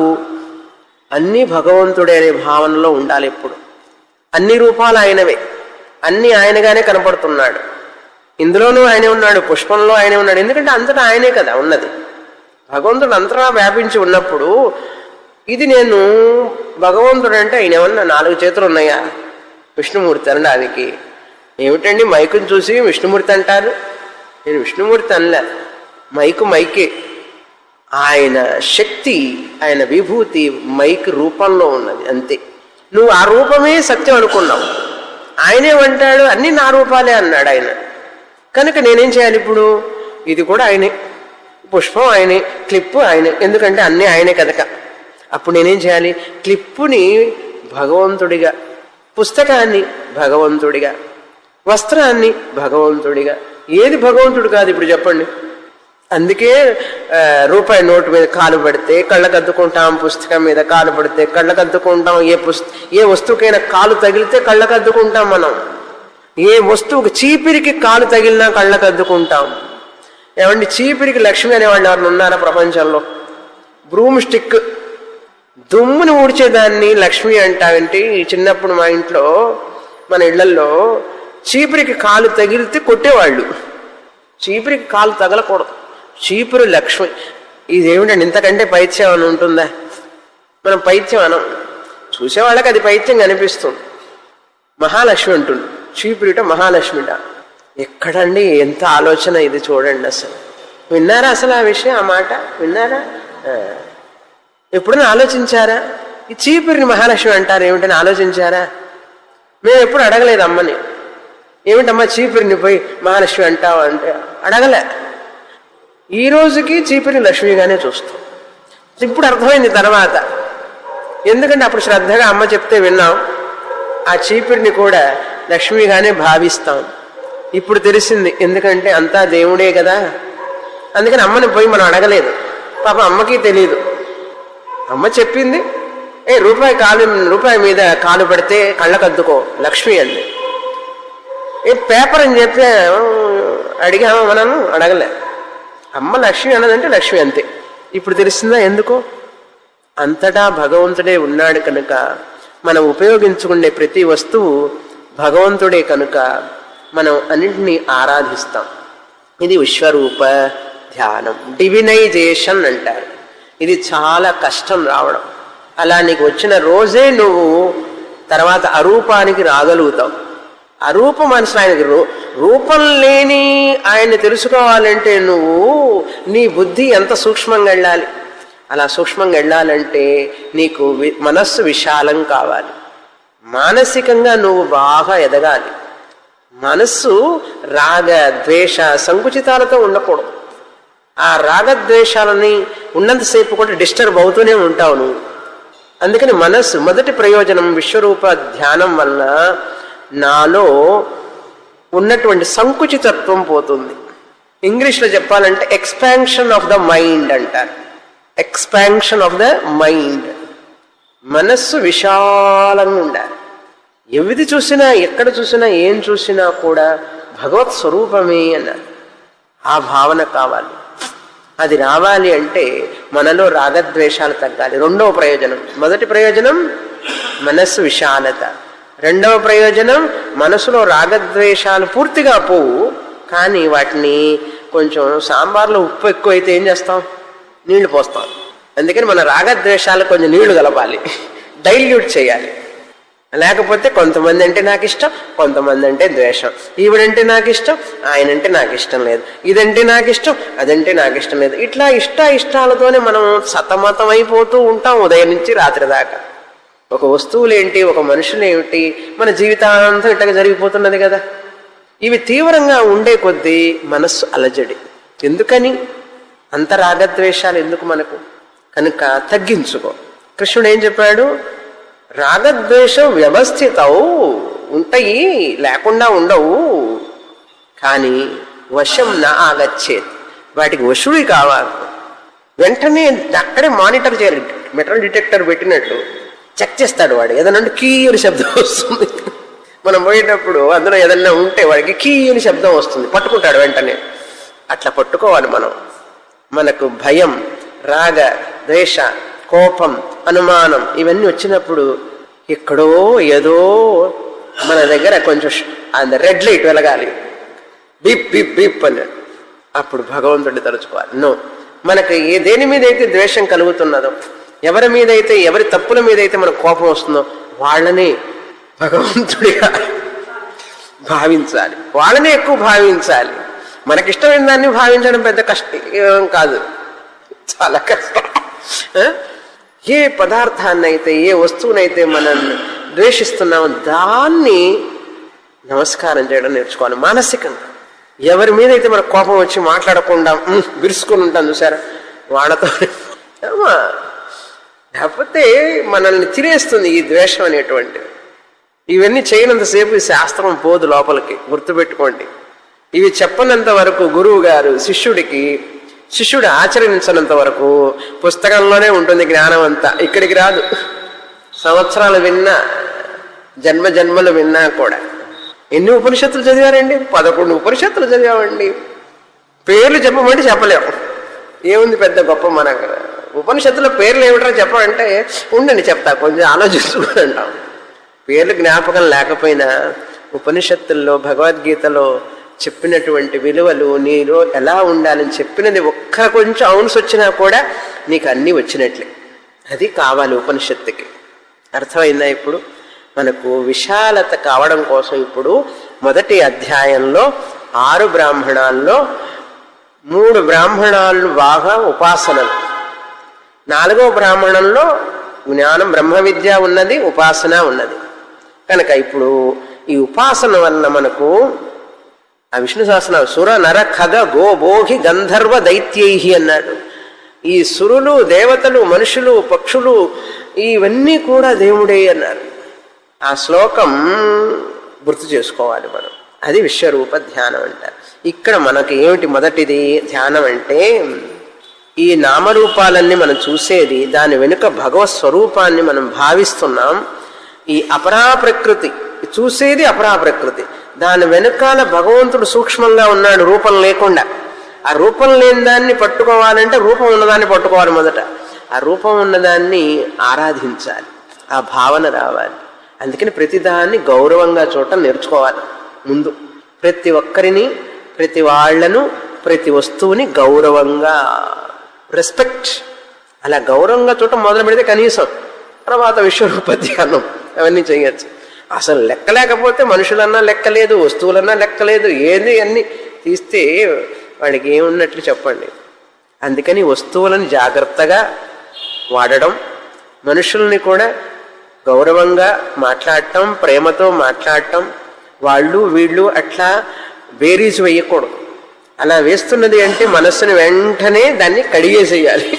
అన్ని భగవంతుడే అనే భావనలో ఉండాలి ఎప్పుడు. అన్ని రూపాలు ఆయనవే, అన్ని ఆయనగానే కనపడుతున్నాడు. ఇందులోనూ ఆయనే ఉన్నాడు, పుష్పంలో ఆయనే ఉన్నాడు. ఎందుకంటే అంతటా ఆయనే కదా ఉన్నది. భగవంతుడు అంతటా వ్యాపించి ఉన్నప్పుడు ఇది నేను భగవంతుడు అంటే ఆయన ఏమన్నా 4 చేతులు ఉన్నాయా విష్ణుమూర్తి అనడానికి? ఏమిటండి మైకుని చూసి విష్ణుమూర్తి అంటారు? నేను విష్ణుమూర్తి అనలే, మైకే. ఆయన శక్తి, ఆయన విభూతి మైక్ రూపంలో ఉన్నది అంతే. నువ్వు ఆ రూపమే సత్యం అనుకున్నావు. ఆయనేమంటాడు అన్ని నా రూపాలే అన్నాడు ఆయన. కనుక నేనేం చేయాలి ఇప్పుడు? ఇది కూడా ఆయనే, పుష్పం ఆయనే, క్లిప్పు ఆయనే. ఎందుకంటే అన్నీ ఆయనే కనుక. అప్పుడు నేనేం చేయాలి? క్లిప్పుని భగవంతుడిగా, పుస్తకాన్ని భగవంతుడిగా, వస్త్రాన్ని భగవంతుడిగా. ఏది భగవంతుడు కాదు ఇప్పుడు చెప్పండి? అందుకే రూపాయి నోటు మీద కాలు పడితే కళ్ళకద్దుకుంటాం, పుస్తకం మీద కాలు పడితే కళ్ళకద్దుకుంటాం. ఏ వస్తువుకైనా కాలు తగిలితే కళ్ళకద్దుకుంటాం మనం. ఏ వస్తువుకి చీపిరికి కాలు తగిలినా కళ్ళకద్దుకుంటాం. ఏమండి, చీపిరికి లక్ష్మి అనేవాళ్ళు ఎవరిని ఉన్నారా ప్రపంచంలో? బ్రూమ్ స్టిక్, దుమ్ముని ఊడ్చేదాన్ని లక్ష్మి అంటావేంటి? చిన్నప్పుడు మా ఇంట్లో, మన ఇళ్లల్లో చీపురికి కాలు తగిలితే కొట్టేవాళ్ళు. చీపురికి కాలు తగలకూడదు, చీపురు లక్ష్మి. ఇదేమిటండి, ఇంతకంటే పైత్యం అని ఉంటుందా? మనం పైత్యం అనం, చూసేవాళ్ళకి అది పైత్యం కనిపిస్తుంది. మహాలక్ష్మి ఉంటుంది, చీపురిట మహాలక్ష్మిట. ఎక్కడండి ఎంత ఆలోచన ఇది చూడండి. అసలు విన్నారా అసలు ఆ విషయం, ఆ మాట విన్నారా? ఎప్పుడైనా ఆలోచించారా? ఈ చీపురిని మహాలక్ష్మి అంటారు ఏమిటని ఆలోచించారా? మేము ఎప్పుడు అడగలేదు అమ్మని, ఏమిటమ్మా చీపురిని పోయి మహాలక్ష్మి అంటావు అంటే అడగలే. ఈ రోజుకి చీపురిని లక్ష్మిగానే చూస్తాం. ఇప్పుడు అర్థమైంది తర్వాత, ఎందుకంటే అప్పుడు శ్రద్ధగా అమ్మ చెప్తే విన్నాం, ఆ చీపురిని కూడా లక్ష్మిగానే భావిస్తాం. ఇప్పుడు తెలిసింది, ఎందుకంటే అంతా దేవుడే కదా, అందుకని అమ్మని పోయి మనం అడగలేదు. పాప అమ్మకి తెలియదు. అమ్మ చెప్పింది, రూపాయి మీద కాలు పెడితే కళ్ళకద్దుకో లక్ష్మి అంది. పేపర్ అని చెప్పి అడిగామా మనను? అడగలే. అమ్మ లక్ష్మి అన్నదంటే లక్ష్మి అంతే. ఇప్పుడు తెలిసిందా ఎందుకో? అంతటా భగవంతుడే ఉన్నాడు కనుక మనం ఉపయోగించుకునే ప్రతి వస్తువు భగవంతుడే కనుక మనం అన్నింటినీ ఆరాధిస్తాం. ఇది విశ్వరూప ధ్యానం, డివినైజేషన్ అంటారు. ఇది చాలా కష్టం రావడం. అలా నీకు వచ్చిన రోజే నువ్వు తర్వాత అరూపానికి రాగలుగుతావు. అరూప మనసులో ఆయనకి రూపం లేని ఆయన్ని తెలుసుకోవాలంటే నువ్వు నీ బుద్ధి ఎంత సూక్ష్మంగా వెళ్ళాలి. అలా సూక్ష్మంగా వెళ్ళాలంటే నీకు మనస్సు విశాలం కావాలి. మానసికంగా నువ్వు బాగా ఎదగాలి. మనస్సు రాగ ద్వేష సంకుచితాలతో ఉండకూడదు. ఆ రాగద్వేషాలని ఉన్నంతసేపు కూడా డిస్టర్బ్ అవుతూనే ఉంటావు నువ్వు. అందుకని మనస్సు మొదటి ప్రయోజనం విశ్వరూప ధ్యానం వల్ల నాలో ఉన్నటువంటి సంకుచితత్వం పోతుంది. ఇంగ్లీష్లో చెప్పాలంటే ఎక్స్పాన్షన్ ఆఫ్ ద మైండ్ అంటారు. Expansion of the mind. మనస్సు విశాలంగా ఉండాలి. ఎవిది చూసినా ఎక్కడ చూసినా ఏం చూసినా కూడా భగవత్ స్వరూపమే అన్నారు. ఆ భావన కావాలి. అది రావాలి అంటే మనలో రాగద్వేషాలు తగ్గాలి. రెండవ ప్రయోజనం. మొదటి ప్రయోజనం మనస్సు విశాలత. రెండవ ప్రయోజనం మనసులో రాగద్వేషాలు పూర్తిగా పోవు, కానీ వాటిని కొంచెం సాంబార్లో ఉప్పు ఎక్కువైతే ఏం చేస్తాం? నీళ్లు పోస్తాం. అందుకని మన రాగద్వేషాలు కొంచెం నీళ్లు కలపాలి, డైల్యూట్ చేయాలి. లేకపోతే కొంతమంది అంటే నాకు ఇష్టం, కొంతమంది అంటే ద్వేషం. ఈవిడంటే నాకు ఇష్టం, ఆయనంటే నాకు ఇష్టం లేదు. ఇదంటే నాకు ఇష్టం, అదంటే నాకు ఇష్టం లేదు. ఇట్లా ఇష్టాలతోనే మనం సతమతం అయిపోతూ ఉంటాం ఉదయం నుంచి రాత్రి దాకా. ఒక వస్తువులేంటి, ఒక మనుషులేమిటి, మన జీవితాంతం ఇట్టగా జరిగిపోతున్నది కదా. ఇవి తీవ్రంగా ఉండే కొద్దీ మనస్సు అలజడి. ఎందుకని అంత రాగద్వేషాలు ఎందుకు మనకు? కనుక తగ్గించుకో. కృష్ణుడు ఏం చెప్పాడు? రాగద్వేషం వ్యవస్థితవు ఉంటాయి, లేకుండా ఉండవు, కానీ వశం నా ఆగచ్చేది. వాటికి వశుడి కావాలి. వెంటనే అక్కడే మానిటర్ చేయాలి. మెటల్ డిటెక్టర్ పెట్టినట్టు చెక్ చేస్తాడు వాడు. ఏదైనా కీ అని శబ్దం వస్తుంది, మనం పోయేటప్పుడు అందులో ఏదైనా ఉంటే వాడికి కీ అని శబ్దం వస్తుంది, పట్టుకుంటాడు వెంటనే. అట్లా పట్టుకోవాలి మనం. మనకు భయం, రాగ ద్వేష, కోపం, అనుమానం ఇవన్నీ వచ్చినప్పుడు ఎక్కడో ఏదో మన దగ్గర కొంచెం రెడ్ లైట్ వెలగాలి, బీప్ బీప్ బీప్ అని. అప్పుడు భగవంతుడిని తలుచుకోవాలి. మనకు దేని మీద అయితే ద్వేషం కలుగుతున్నదో, ఎవరి మీద అయితే, ఎవరి తప్పుల మీద అయితే మనకు కోపం వస్తుందో వాళ్ళని భగవంతుడిగా భావించాలి. వాళ్ళనే ఎక్కువ భావించాలి. మనకిష్టమైన దాన్ని భావించడం పెద్ద కష్టం కాదు, చాలా కష్టం. ఏ పదార్థాన్నైతే, ఏ వస్తువునైతే మనం ద్వేషిస్తున్నామో దాన్ని నమస్కారం చేయడం నేర్చుకోవాలి మానసికంగా. ఎవరి మీద అయితే మనకు కోపం వచ్చి మాట్లాడకుండా విరుసుకొని ఉంటాం చూసారా, వాళ్ళతో లేకపోతే మనల్ని తినేస్తుంది ఈ ద్వేషం అనేటువంటిది. ఇవన్నీ చేయనంతసేపు ఈ శాస్త్రం పోదు లోపలికి, గుర్తుపెట్టుకోండి. ఇవి చెప్పనంత వరకు గురువు గారు శిష్యుడు ఆచరించినంత వరకు పుస్తకంలోనే ఉంటుంది జ్ఞానం అంతా, ఇక్కడికి రాదు. సంవత్సరాలు విన్నా, జన్మలు విన్నా కూడా. ఎన్ని ఉపనిషత్తులు చదివారండి? 11 ఉపనిషత్తులు చదివామండి. పేర్లు చెప్పమంటే చెప్పలేము. ఏముంది పెద్ద గొప్ప మనకు ఉపనిషత్తుల పేర్లు ఏమిటో చెప్పమంటే ఉండండి చెప్తా, కొంచెం ఆలోచిస్తూ అంటాం. పేర్లు జ్ఞాపకం లేకపోయినా ఉపనిషత్తుల్లో, భగవద్గీతలో చెప్పినటువంటి విలువలు, నీలో ఎలా ఉండాలని చెప్పినది ఒక్క కొంచెం అవున్స్ వచ్చినా కూడా నీకు అన్నీ వచ్చినట్లే. అది కావాలి ఉపనిషత్తుకి. అర్థమైందా? ఇప్పుడు మనకు విశాలత కావడం కోసం ఇప్పుడు మొదటి అధ్యాయంలో 6 బ్రాహ్మణాల్లో 3 బ్రాహ్మణాలు బాగా ఉపాసనలు, 4వ బ్రాహ్మణంలో జ్ఞానం బ్రహ్మ విద్య ఉన్నది, ఉపాసన ఉన్నది. కనుక ఇప్పుడు ఈ ఉపాసన వలన మనకు ఆ విష్ణు సహస్రనామం సుర నర ఖగ గో భోగి గంధర్వ దైత్యై అన్నాడు. ఈ సురులు, దేవతలు, మనుషులు, పక్షులు ఇవన్నీ కూడా దేవుడే అన్నారు. ఆ శ్లోకం గుర్తు చేసుకోవాలి మనం. అది విశ్వరూప ధ్యానం అంటారు. ఇక్కడ మనకి ఏమిటి మొదటిది ధ్యానం అంటే, ఈ నామరూపాలన్నీ మనం చూసేది దాని వెనుక భగవత్ స్వరూపాన్ని మనం భావిస్తున్నాం. ఈ అపరా ప్రకృతి చూసేది అపరా ప్రకృతి, దాని వెనుకాల భగవంతుడు సూక్ష్మంగా ఉన్నాడు రూపం లేకుండా. ఆ రూపం లేని దాన్ని పట్టుకోవాలంటే రూపం ఉన్నదాన్ని పట్టుకోవాలి మొదట. ఆ రూపం ఉన్నదాన్ని ఆరాధించాలి, ఆ భావన రావాలి. అందుకని ప్రతిదాన్ని గౌరవంగా చూడటం నేర్చుకోవాలి ముందు. ప్రతి ఒక్కరిని, ప్రతి వాళ్లను, ప్రతి వస్తువుని గౌరవంగా రెస్పెక్ట్, అలా గౌరవంగా చూడటం మొదలు పెడితే కనీసం తర్వాత విశ్వరూప ధ్యానం అవన్నీ చేయొచ్చు. అసలు లెక్కలేకపోతే మనుషులన్నా లెక్కలేదు, వస్తువులన్నా లెక్కలేదు, ఏది అన్ని తీస్తే వాడికి ఏమున్నట్లు చెప్పండి. అందుకని వస్తువులను జాగ్రత్తగా వాడడం, మనుషుల్ని కూడా గౌరవంగా మాట్లాడటం, ప్రేమతో మాట్లాడటం, వాళ్ళు వీళ్ళు అట్లా బేరీజు వేయకూడదు. అలా వేస్తున్నది అంటే మనస్సుని వెంటనే దాన్ని కడిగేసేయాలి.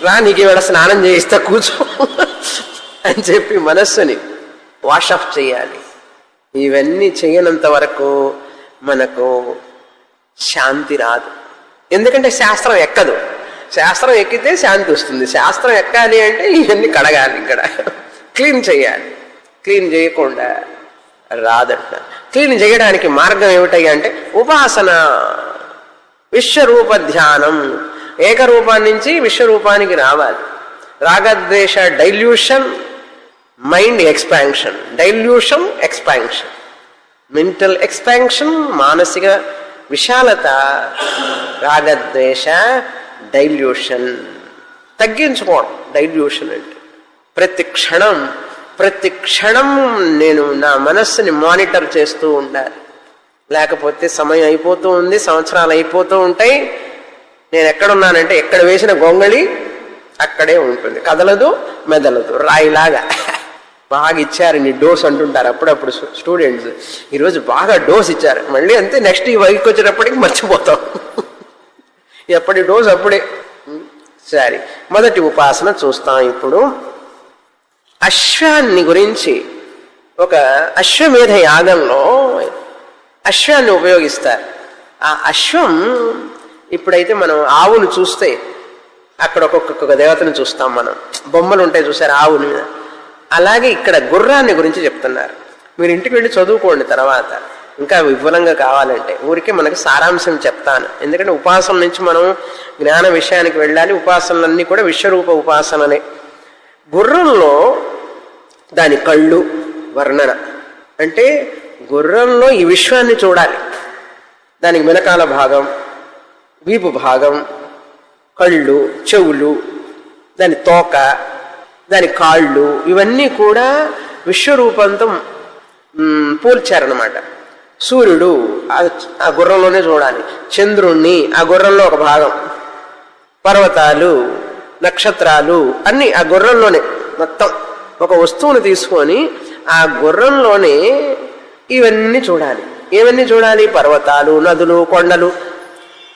రా నీకు ఇవాళ స్నానం చేయిస్తా కూర్చో అని చెప్పి మనస్సుని వాష్ ఆఫ్ చేయాలి. ఇవన్నీ చేయనంత వరకు మనకు శాంతి రాదు. ఎందుకంటే శాస్త్రం ఎక్కదు. శాస్త్రం ఎక్కితే శాంతి వస్తుంది. శాస్త్రం ఎక్కాలి అంటే ఇవన్నీ కడగాలి, ఇక్కడ క్లీన్ చేయాలి. క్లీన్ చేయకుండా రాదంట. క్లీన్ చేయడానికి మార్గం ఏమిటయ్యా అంటే ఉపాసన, విశ్వరూప ధ్యానం. ఏకరూపాన్ని నుంచి విశ్వరూపానికి రావాలి. రాగద్వేష dilution, mind expansion. Dilution, expansion. Mental expansion, మానసిక విశాలత. రాగద్వేష డైల్యూషన్, తగ్గించుకోవడం డైల్యూషన్ అంటే. ప్రతి క్షణం నేను నా మనస్సుని మానిటర్ చేస్తూ ఉండాలి. లేకపోతే సమయం అయిపోతూ ఉంది, సంవత్సరాలు అయిపోతూ ఉంటాయి. నేను ఎక్కడున్నానంటే ఎక్కడ వేసిన గొంగళి అక్కడే ఉంటుంది, కదలదు మెదలదు, రాయిలాగా. బాగా ఇచ్చారు నీ డోస్ అంటుంటారు అప్పుడప్పుడు స్టూడెంట్స్. ఈరోజు బాగా డోస్ ఇచ్చారు, మళ్ళీ అంతే నెక్స్ట్ ఈ వైకి వచ్చేటప్పటికి మర్చిపోతాం. ఎప్పటి డోస్ అప్పుడే. సరే, మొదటి ఉపాసన చూస్తాం ఇప్పుడు. అశ్వాన్ని గురించి, ఒక అశ్వమేధ యాగంలో అశ్వాన్ని ఉపయోగిస్తారు. ఆ అశ్వం, ఇప్పుడైతే మనం ఆవును చూస్తే అక్కడ ఒక్కొక్క దేవతను చూస్తాం మనం, బొమ్మలు ఉంటాయి చూసారు ఆవుని మీద. అలాగే ఇక్కడ గుర్రాన్ని గురించి చెప్తున్నారు. మీరు ఇంటికి వెళ్ళి చదువుకోండి తర్వాత, ఇంకా విపులంగా కావాలంటే. ఊరికే మనకి సారాంశం చెప్తాను, ఎందుకంటే ఉపాసన నుంచి మనం జ్ఞాన విషయానికి వెళ్ళాలి. ఉపాసనలన్నీ కూడా విశ్వరూప ఉపాసననే. గుర్రంలో దాని కళ్ళు వర్ణన అంటే, గుర్రంలో ఈ విశ్వాన్ని చూడాలి. దానికి వెనకాల భాగం, వీపు భాగం, కళ్ళు, చెవులు, దాని తోక, దాని కాళ్ళు, ఇవన్నీ కూడా విశ్వరూపంతో పోల్చారనమాట. సూర్యుడు ఆ గుర్రంలోనే చూడాలి, చంద్రుణ్ణి ఆ గుర్రంలో ఒక భాగం, పర్వతాలు, నక్షత్రాలు అన్నీ ఆ గుర్రంలోనే. మొత్తం ఒక వస్తువును తీసుకొని ఆ గుర్రంలోనే ఇవన్నీ చూడాలి. ఏవన్నీ చూడాలి? పర్వతాలు, నదులు, కొండలు,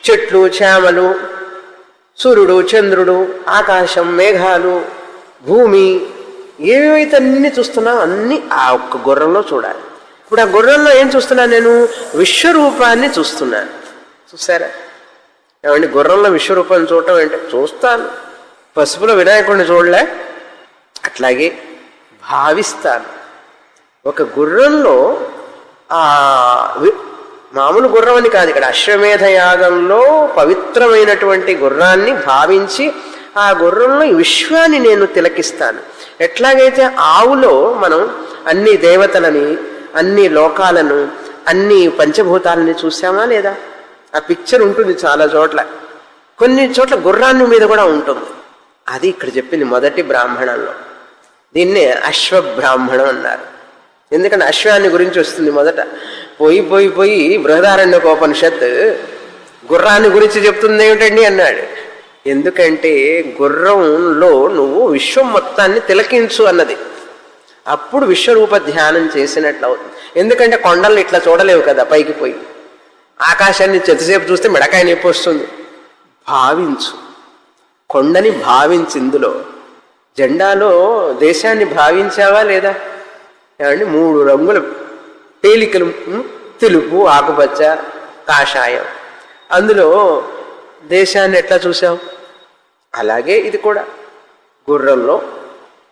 చెట్లు, చేమలు, సూర్యుడు, చంద్రుడు, ఆకాశం, మేఘాలు, భూమి, ఏవైతే అన్ని చూస్తున్నా అన్ని ఆ ఒక్క గుర్రంలో చూడాలి. ఇప్పుడు ఆ గుర్రంలో ఏం చూస్తున్నాను నేను? విశ్వరూపాన్ని చూస్తున్నాను. చూసారా ఏమండి? గుర్రంలో విశ్వరూపాన్ని చూడటం ఏంటి? చూస్తాను. పసుపులో వినాయకుడిని చూడలే, అట్లాగే భావిస్తాను. ఒక గుర్రంలో మామూలు గుర్రం అని కాదు, ఇక్కడ అశ్వమేధ యాగంలో పవిత్రమైనటువంటి గుర్రాన్ని భావించి ఆ గుర్రంలో ఈ విశ్వాన్ని నేను తిలకిస్తాను. ఎట్లాగైతే ఆవులో మనం అన్ని దేవతలని, అన్ని లోకాలను, అన్ని పంచభూతాలని చూసామా లేదా? ఆ పిక్చర్ ఉంటుంది చాలా చోట్ల. కొన్ని చోట్ల గుర్రాన్ని మీద కూడా ఉంటుంది. అది ఇక్కడ చెప్పింది మొదటి బ్రాహ్మణంలో. దీన్నే అశ్వబ్రాహ్మణం అన్నారు. ఎందుకంటే అశ్వాన్ని గురించి వస్తుంది మొదట. పోయి బృహదారణ్యోపనిషత్ గుర్రాన్ని గురించి చెప్తుంది ఏమిటండి అన్నాడు. ఎందుకంటే గుర్రంలో నువ్వు విశ్వం మొత్తాన్ని తిలకించు అన్నది. అప్పుడు విశ్వరూప ధ్యానం చేసినట్లు అవుతుంది. ఎందుకంటే కొండల్ని ఇట్లా చూడలేవు కదా, పైకి పోయి ఆకాశాన్ని చెత్తసేపు చూస్తే మెడకాయ నొప్పి వస్తుంది. భావించు, కొండని భావించి. ఇందులో జెండాలో దేశాన్ని భావించావా లేదా? ఏమండి 3 రంగుల పేలికలు, తెలుపు, ఆకుపచ్చ, కాషాయం. అందులో దేశాన్ని ఎట్లా చూసావు? అలాగే ఇది కూడా గుర్రంలో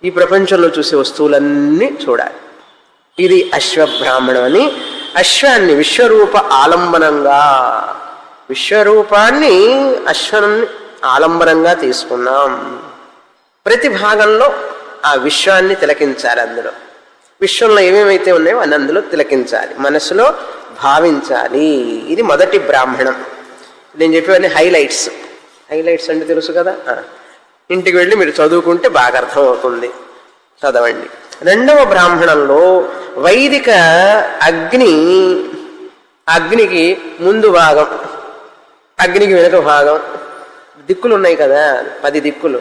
ఈ ప్రపంచంలో చూసే వస్తువులన్నీ చూడాలి. ఇది అశ్వబ్రాహ్మణం అని. అశ్వాన్ని విశ్వరూప ఆలంబనంగా, విశ్వరూపాన్ని అశ్వాన్ని ఆలంబనంగా తీసుకున్నాం. ప్రతి భాగంలో ఆ విశ్వాన్ని తిలకించాలి. అందులో విశ్వంలో ఏమేమైతే ఉన్నాయో అని అందులో తిలకించాలి, మనసులో భావించాలి. ఇది మొదటి బ్రాహ్మణం. నేను చెప్పేవన్నీ హైలైట్స్. హైలైట్స్ అంటే తెలుసు కదా, ఇంటికి వెళ్ళి మీరు చదువుకుంటే బాగా అర్థం అవుతుంది, చదవండి. రెండవ బ్రాహ్మణంలో వైదిక అగ్ని, అగ్నికి ముందు భాగం, అగ్నికి వెనుక భాగం, దిక్కులు ఉన్నాయి కదా 10 దిక్కులు.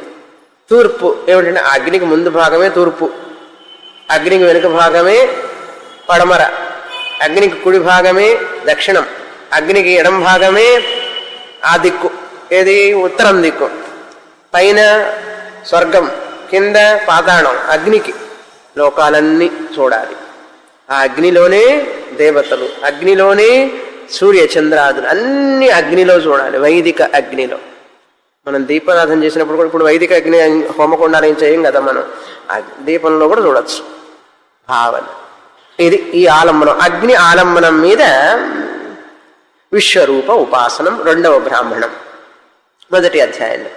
తూర్పు ఏమిటంటే అగ్నికి ముందు భాగమే తూర్పు, అగ్నికి వెనుక భాగమే పడమర, అగ్నికి కుడి భాగమే దక్షిణం, అగ్నికి ఎడం భాగమే ఆ దిక్కు, ఏది ఉత్తరం దిక్కు. పైన స్వర్గం, కింద పాతాళం. అగ్నికి లోకాలన్నీ చూడాలి. ఆ అగ్నిలోనే దేవతలు, అగ్నిలోనే సూర్య చంద్రాదులు, అన్ని అగ్నిలో చూడాలి. వైదిక అగ్నిలో మనం దీపారాధన చేసినప్పుడు కూడా, ఇప్పుడు వైదిక అగ్ని హోమకుండాలు ఏం చేయం కదా, మనం దీపంలో కూడా చూడొచ్చు భావన. ఇది ఈ ఆలంబనం, అగ్ని ఆలంబనం మీద విశ్వరూప ఉపాసనం రెండవ బ్రాహ్మణం, మొదటి అధ్యాయంలో.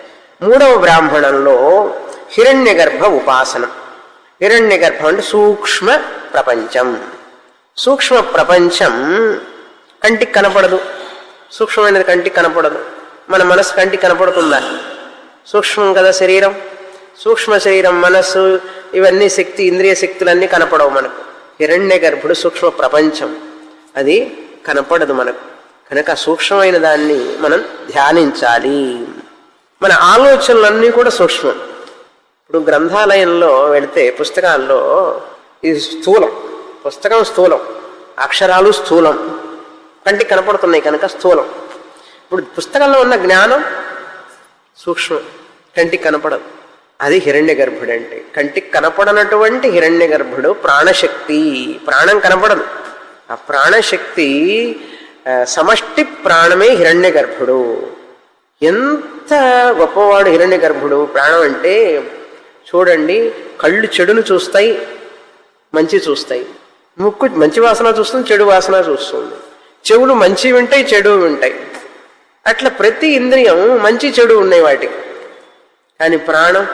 మూడవ బ్రాహ్మణంలో హిరణ్యగర్భ ఉపాసనం. హిరణ్యగర్భం అంటే సూక్ష్మ ప్రపంచం. సూక్ష్మ ప్రపంచం కంటికి కనపడదు, సూక్ష్మమైనది కంటికి కనపడదు. మన మనసు కంటికి కనపడుతుందా? సూక్ష్మం కదా శరీరం. సూక్ష్మ శరీరం, మనస్సు, ఇవన్నీ శక్తి, ఇంద్రియ శక్తులన్నీ కనపడవు మనకు. హిరణ్య గర్భుడు సూక్ష్మ ప్రపంచం, అది కనపడదు మనకు. కనుక సూక్ష్మమైన దాన్ని మనం ధ్యానించాలి. మన ఆలోచనలన్నీ కూడా సూక్ష్మం. ఇప్పుడు గ్రంథాలయంలో వెళితే పుస్తకాల్లో ఇది స్థూలం, పుస్తకం స్థూలం, అక్షరాలు స్థూలం, కంటికి కనపడుతున్నాయి కనుక స్థూలం. ఇప్పుడు పుస్తకంలో ఉన్న జ్ఞానం సూక్ష్మం, కంటికి కనపడదు. అది హిరణ్య గర్భుడు అంటే. కంటికి కనపడనటువంటి హిరణ్య గర్భుడు ప్రాణశక్తి. ప్రాణం కనపడదు, ఆ ప్రాణశక్తి సమష్టి ప్రాణమే హిరణ్య గర్భుడు. ఎంత గొప్పవాడు హిరణ్య గర్భుడు. ప్రాణం అంటే చూడండి, కళ్ళు చెడును చూస్తాయి, మంచి చూస్తాయి. ముక్కు మంచి వాసన చూస్తుంది, చెడు వాసన చూస్తుంది. చెవులు మంచి వింటాయి, చెడు వింటాయి. అట్లా ప్రతి ఇంద్రియం మంచి చెడు ఉన్నాయి వాటికి. కానీ ప్రాణం,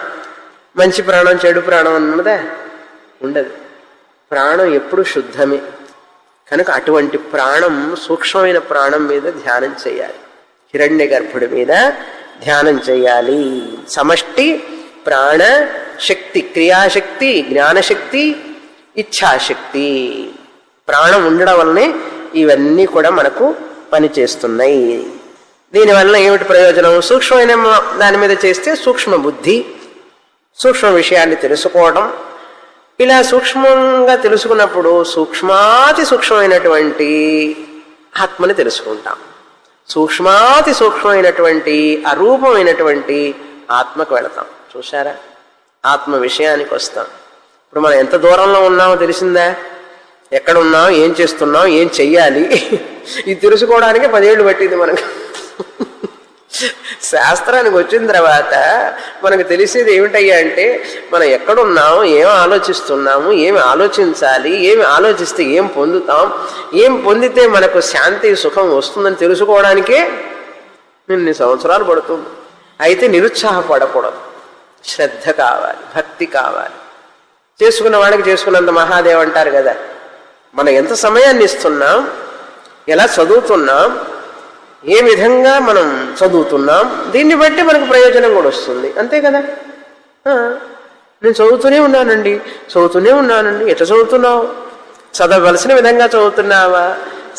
మంచి ప్రాణం చెడు ప్రాణం అన్నదా ఉండదు. ప్రాణం ఎప్పుడు శుద్ధమే. కనుక అటువంటి ప్రాణం, సూక్ష్మమైన ప్రాణం మీద ధ్యానం చేయాలి. హిరణ్య గర్భుడి మీద ధ్యానం చేయాలి. సమష్టి ప్రాణ శక్తి, క్రియాశక్తి, జ్ఞానశక్తి, ఇచ్ఛాశక్తి. ప్రాణం ఉండడం వల్లనే ఇవన్నీ కూడా మనకు పనిచేస్తున్నాయి. దీనివల్ల ఏమిటి ప్రయోజనం? సూక్ష్మమైన దాని మీద చేస్తే సూక్ష్మ బుద్ధి, సూక్ష్మ విషయాన్ని తెలుసుకోవడం. ఇలా సూక్ష్మంగా తెలుసుకున్నప్పుడు సూక్ష్మాతి సూక్ష్మమైనటువంటి ఆత్మని తెలుసుకుంటాం. సూక్ష్మాతి సూక్ష్మమైనటువంటి అరూపమైనటువంటి ఆత్మకు వెళతాం. చూశారా? ఆత్మ విషయానికి వస్తాం. ఇప్పుడు మనం ఎంత దూరంలో ఉన్నామో తెలిసిందా? ఎక్కడ ఉన్నాం, ఏం చేస్తున్నాం, ఏం చెయ్యాలి, ఇది తెలుసుకోవడానికి 10 ఏళ్ళు పట్టింది మనకు. శాస్త్రానికి వచ్చిన తర్వాత మనకు తెలిసేది ఏమిటయ్యా అంటే, మనం ఎక్కడున్నాం, ఏం ఆలోచిస్తున్నాము, ఏమి ఆలోచించాలి, ఏమి ఆలోచిస్తే ఏం పొందుతాం, ఏం పొందితే మనకు శాంతి సుఖం వస్తుందని తెలుసుకోవడానికే ఇన్ని సంవత్సరాలు పడుతుంది. అయితే నిరుత్సాహపడకూడదు, శ్రద్ధ కావాలి, భక్తి కావాలి. చేసుకున్న వాడికి చేసుకున్నంత మహాదేవ్ అంటారు కదా. మనం ఎంత సమయాన్ని ఇస్తున్నాం, ఎలా చదువుతున్నాం, ఏ విధంగా మనం చదువుతున్నాం, దీన్ని బట్టి మనకు ప్రయోజనం కూడా వస్తుంది. అంతే కదా. నేను చదువుతూనే ఉన్నానండి. ఎట్లా చదువుతున్నావు? చదవలసిన విధంగా చదువుతున్నావా?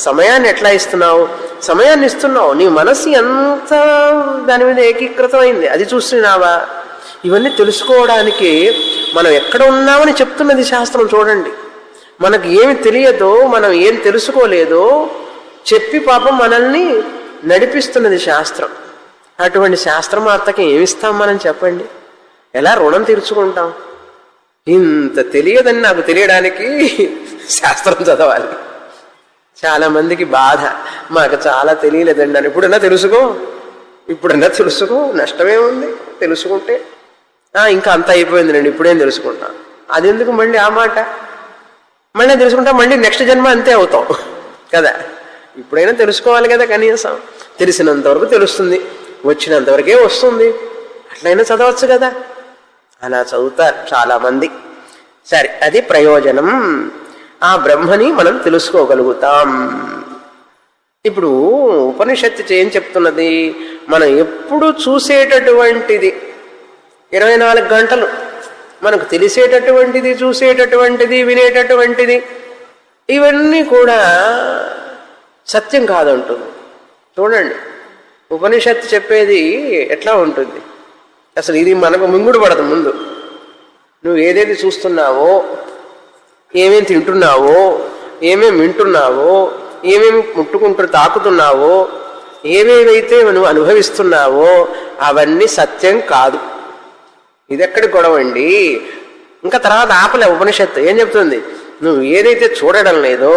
సమయాన్ని ఎట్లా ఇస్తున్నావు? సమయాన్ని ఇస్తున్నావు, నీ మనస్సు ఎంత దాని మీద ఏకీకృతమైంది, అది చూస్తున్నావా? ఇవన్నీ తెలుసుకోవడానికి మనం ఎక్కడ ఉన్నామని చెప్తున్నది శాస్త్రం. చూడండి, మనకు ఏమి తెలియదో, మనం ఏం తెలుసుకోలేదో చెప్పి పాపం మనల్ని నడిపిస్తున్నది శాస్త్రం. అటువంటి శాస్త్రమాతకి ఏమిస్తాం మనం చెప్పండి? ఎలా రుణం తీర్చుకుంటాం? ఇంత తెలియదని నాకు తెలియడానికి శాస్త్రం చదవాలి. చాలామందికి బాధ, మాకు చాలా తెలియలేదండి అని. ఇప్పుడన్నా తెలుసుకో, నష్టమేముంది తెలుసుకుంటే? ఇంకా అంత అయిపోయిందిలేండి, ఇప్పుడేం తెలుసుకుంటా. అది ఎందుకు మళ్ళీ ఆ మాట? మళ్ళీ తెలుసుకుంటా, మళ్ళీ నెక్స్ట్ జన్మ అంతే అవుతాం కదా. ఇప్పుడైనా తెలుసుకోవాలి కదా, కనీసం తెలిసినంతవరకు తెలుస్తుంది, వచ్చినంతవరకే వస్తుంది, అట్లయినా చదవచ్చు కదా. అలా చదువుతారు చాలామంది. సరే, అది ప్రయోజనం. ఆ బ్రహ్మని మనం తెలుసుకోగలుగుతాం. ఇప్పుడు ఉపనిషత్తు ఏం చెప్తున్నది? మనం ఎప్పుడు చూసేటటువంటిది 24 గంటలు మనకు తెలిసేటటువంటిది, చూసేటటువంటిది, వినేటటువంటిది, ఇవన్నీ కూడా సత్యం కాదంటుంది. చూడండి, ఉపనిషత్తు చెప్పేది ఎట్లా ఉంటుంది అసలు. ఇది మనకు మింగుడు పడదు. ముందు నువ్వు ఏదేది చూస్తున్నావో, ఏమేమి తింటున్నావో, ఏమేమి వింటున్నావో, ఏమేమి తాకుతున్నావో, ఏవేవైతే నువ్వు అనుభవిస్తున్నావో అవన్నీ సత్యం కాదు. ఇదెక్కడి గొడవ అండి. ఇంకా తర్వాత ఆపలే ఉపనిషత్తు. ఏం చెప్తుంది? నువ్వు ఏదైతే చూడడం లేదో,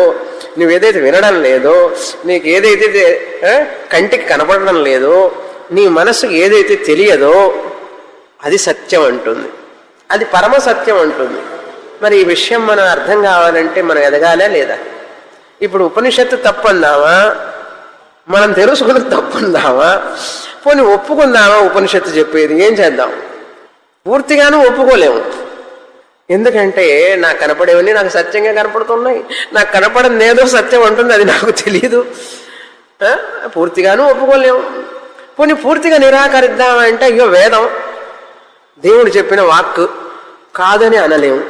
నువ్వేదైతే వినడం లేదో, నీకు ఏదైతే కంటికి కనపడడం లేదో, నీ మనసుకు ఏదైతే తెలియదో అది సత్యం అంటుంది, అది పరమ సత్యం అంటుంది. మరి ఈ విషయం మనం అర్థం కావాలంటే మనం ఎదగాలా లేదా? ఇప్పుడు ఉపనిషత్తు తప్పందామా, మనం తెలుసుకుని తప్పందామా, పోనీ ఒప్పుకుందామా? ఉపనిషత్తు చెప్పేది ఏం చేద్దాం? పూర్తిగాను ఒప్పుకోలేము. ఎందుకంటే నాకు కనపడేవన్నీ నాకు సత్యంగా కనపడుతున్నాయి, నాకు కనపడని ఏదో సత్యం అంటుంది, అది నాకు తెలియదు. పూర్తిగాను ఒప్పుకోలేము. పోనీ పూర్తిగా నిరాకరిద్దామంటే అయ్యో వేదం, దేవుడు చెప్పిన వాక్కు కాదని అనలేము,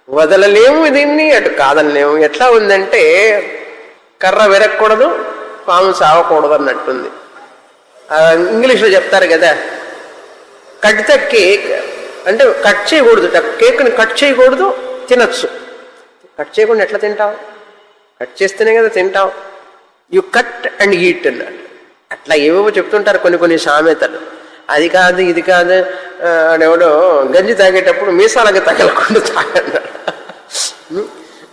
వదలలేము, దీన్ని అటు కాదనలేము. ఎట్లా ఉందంటే కర్ర విరగకూడదు, పాము సావకూడదు అన్నట్టుంది. ఇంగ్లీష్లో చెప్తారు కదా, కట్ ద కేక్ అంటే కట్ చేయకూడదు, కేక్ని కట్ చేయకూడదు, తినచ్చు. కట్ చేయకుండా ఎట్లా తింటావు? కట్ చేస్తేనే కదా తింటావు. యు కట్ అండ్ ఈట్ అన్నాడు. అట్లా ఏవేవో చెప్తుంటారు కొన్ని సామెతలు. అది కాదు ఇది కాదు, ఎవడో గంజి తాగేటప్పుడు మీసాలకి తగలకుండా తాగన్నాడు.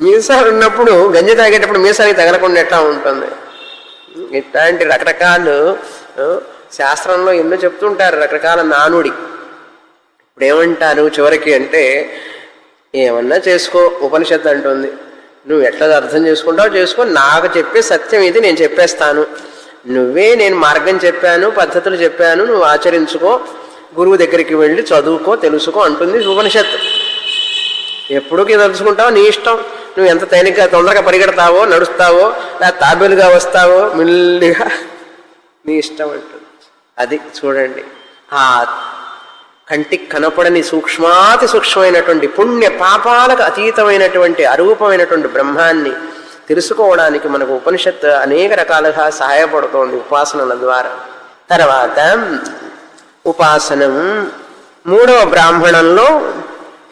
మీసాలు ఉన్నప్పుడు గంజి తాగేటప్పుడు మీసాలకి తగలకుండా ఎట్లా ఉంటుంది? ఇట్లాంటి రకరకాలు శాస్త్రంలో ఎన్నో చెప్తుంటారు, రకరకాల నానుడి. ఇప్పుడు ఏమంటారు చివరికి అంటే, ఏమన్నా చేసుకో, ఉపనిషత్తు అంటుంది, నువ్వు ఎట్లా అర్థం చేసుకుంటావు చేసుకో, నాకు చెప్పే సత్యం ఇది, నేను చెప్పేస్తాను, నేను మార్గం చెప్పాను, పద్ధతులు చెప్పాను, నువ్వు ఆచరించుకో, గురువు దగ్గరికి వెళ్ళి చదువుకో, తెలుసుకో అంటుంది ఉపనిషత్తు. ఎప్పుడుకి తెలుసుకుంటావో నీ ఇష్టం, నువ్వు ఎంత తొందరగా పరిగెడతావో, నడుస్తావో, లేదా తాబేలుగా వస్తావో, మెల్లిగా నీ ఇష్టం అంటుంది. అది చూడండి, ఆ కంటికి కనపడని సూక్ష్మాతి సూక్ష్మమైనటువంటి పుణ్య పాపాలకు అతీతమైనటువంటి అరూపమైనటువంటి బ్రహ్మాన్ని తెలుసుకోవడానికి మనకు ఉపనిషత్తు అనేక రకాలుగా సహాయపడుతోంది ఉపాసనల ద్వారా. తర్వాత ఉపాసనం 3వ బ్రాహ్మణంలో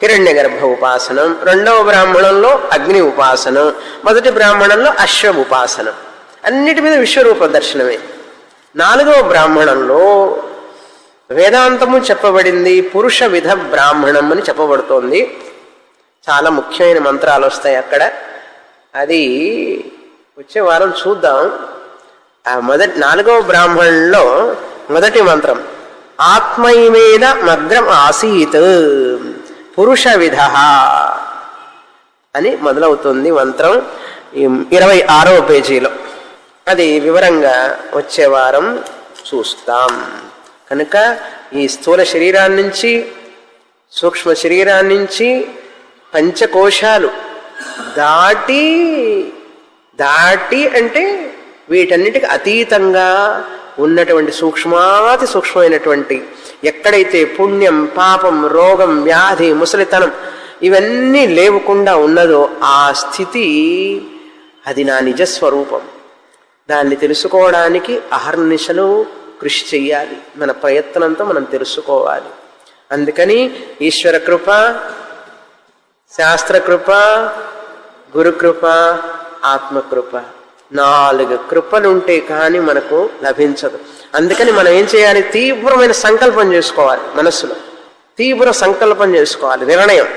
హిరణ్యగర్భ ఉపాసనం, 2వ బ్రాహ్మణంలో అగ్ని ఉపాసనం, 1వ బ్రాహ్మణంలో అశ్వ ఉపాసనం. అన్నిటి మీద విశ్వరూప దర్శనమే. 4వ బ్రాహ్మణంలో వేదాంతము చెప్పబడింది, పురుష విధ బ్రాహ్మణం అని చెప్పబడుతోంది. చాలా ముఖ్యమైన మంత్రాలు వస్తాయి అక్కడ, అది వచ్చే వారం చూద్దాం. ఆ 4వ బ్రాహ్మణంలో మొదటి మంత్రం ఆత్మైవేద మగ్రం ఆసీత్ పురుష విధ అని మొదలవుతుంది మంత్రం 26వ పేజీలో. అది వివరంగా వచ్చే వారం చూస్తాం. కనుక ఈ స్థూల శరీరాన్నించి, సూక్ష్మ శరీరాన్నించి పంచకోశాలు దాటి అంటే వీటన్నిటికి అతీతంగా ఉన్నటువంటి సూక్ష్మాతి సూక్ష్మమైనటువంటి, ఎక్కడైతే పుణ్యం పాపం రోగం వ్యాధి ముసలితనం ఇవన్నీ లేవకుండా ఉన్నదో ఆ స్థితి, అది నా నిజస్వరూపం. దాన్ని తెలుసుకోవడానికి అహర్నిశలు కృషి చెయ్యాలి. మన ప్రయత్నంతో మనం తెలుసుకోవాలి. అందుకని ఈశ్వర కృప, శాస్త్రకృప, గురుకృప, ఆత్మకృప, 4 కృపలుంటే కానీ మనకు లభించదు. అందుకని మనం ఏం చేయాలి? తీవ్రమైన సంకల్పం చేసుకోవాలి. మనస్సులో తీవ్ర సంకల్పం చేసుకోవాలి. నిర్ణయం.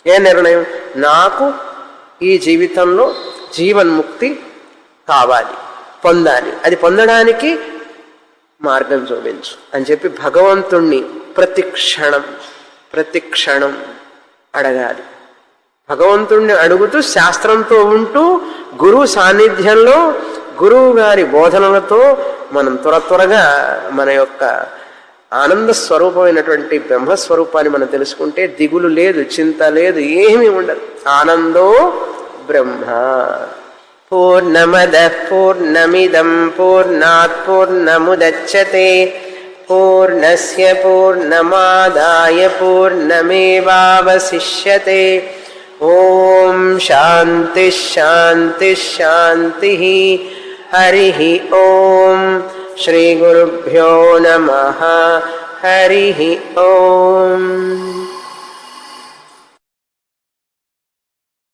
ఏ నిర్ణయం? నాకు ఈ జీవితంలో జీవన్ముక్తి కావాలి, పొందాలి. అది పొందడానికి మార్గం చూపించు అని చెప్పి భగవంతుణ్ణి ప్రతి క్షణం అడగాలి. భగవంతుణ్ణి అడుగుతూ, శాస్త్రంతో ఉంటూ, గురువు సాన్నిధ్యంలో, గురువు గారి బోధనలతో మనం త్వరగా మన యొక్క ఆనంద స్వరూపమైనటువంటి బ్రహ్మస్వరూపాన్ని మనం తెలుసుకుంటే దిగులు లేదు, చింత లేదు, ఏమీ ఉండదు. ఆనందో బ్రహ్మ. పూర్ణమదః పూర్ణమిదం పూర్ణాత్ పూర్ణముదచ్యతే పూర్ణస్య పూర్ణమాదాయ పూర్ణమేవావశిష్యతే. ఓం శాంతి శాంతి శాంతి. హరి ఓం. శ్రీ గురుభ్యో నమః. హరి ఓం.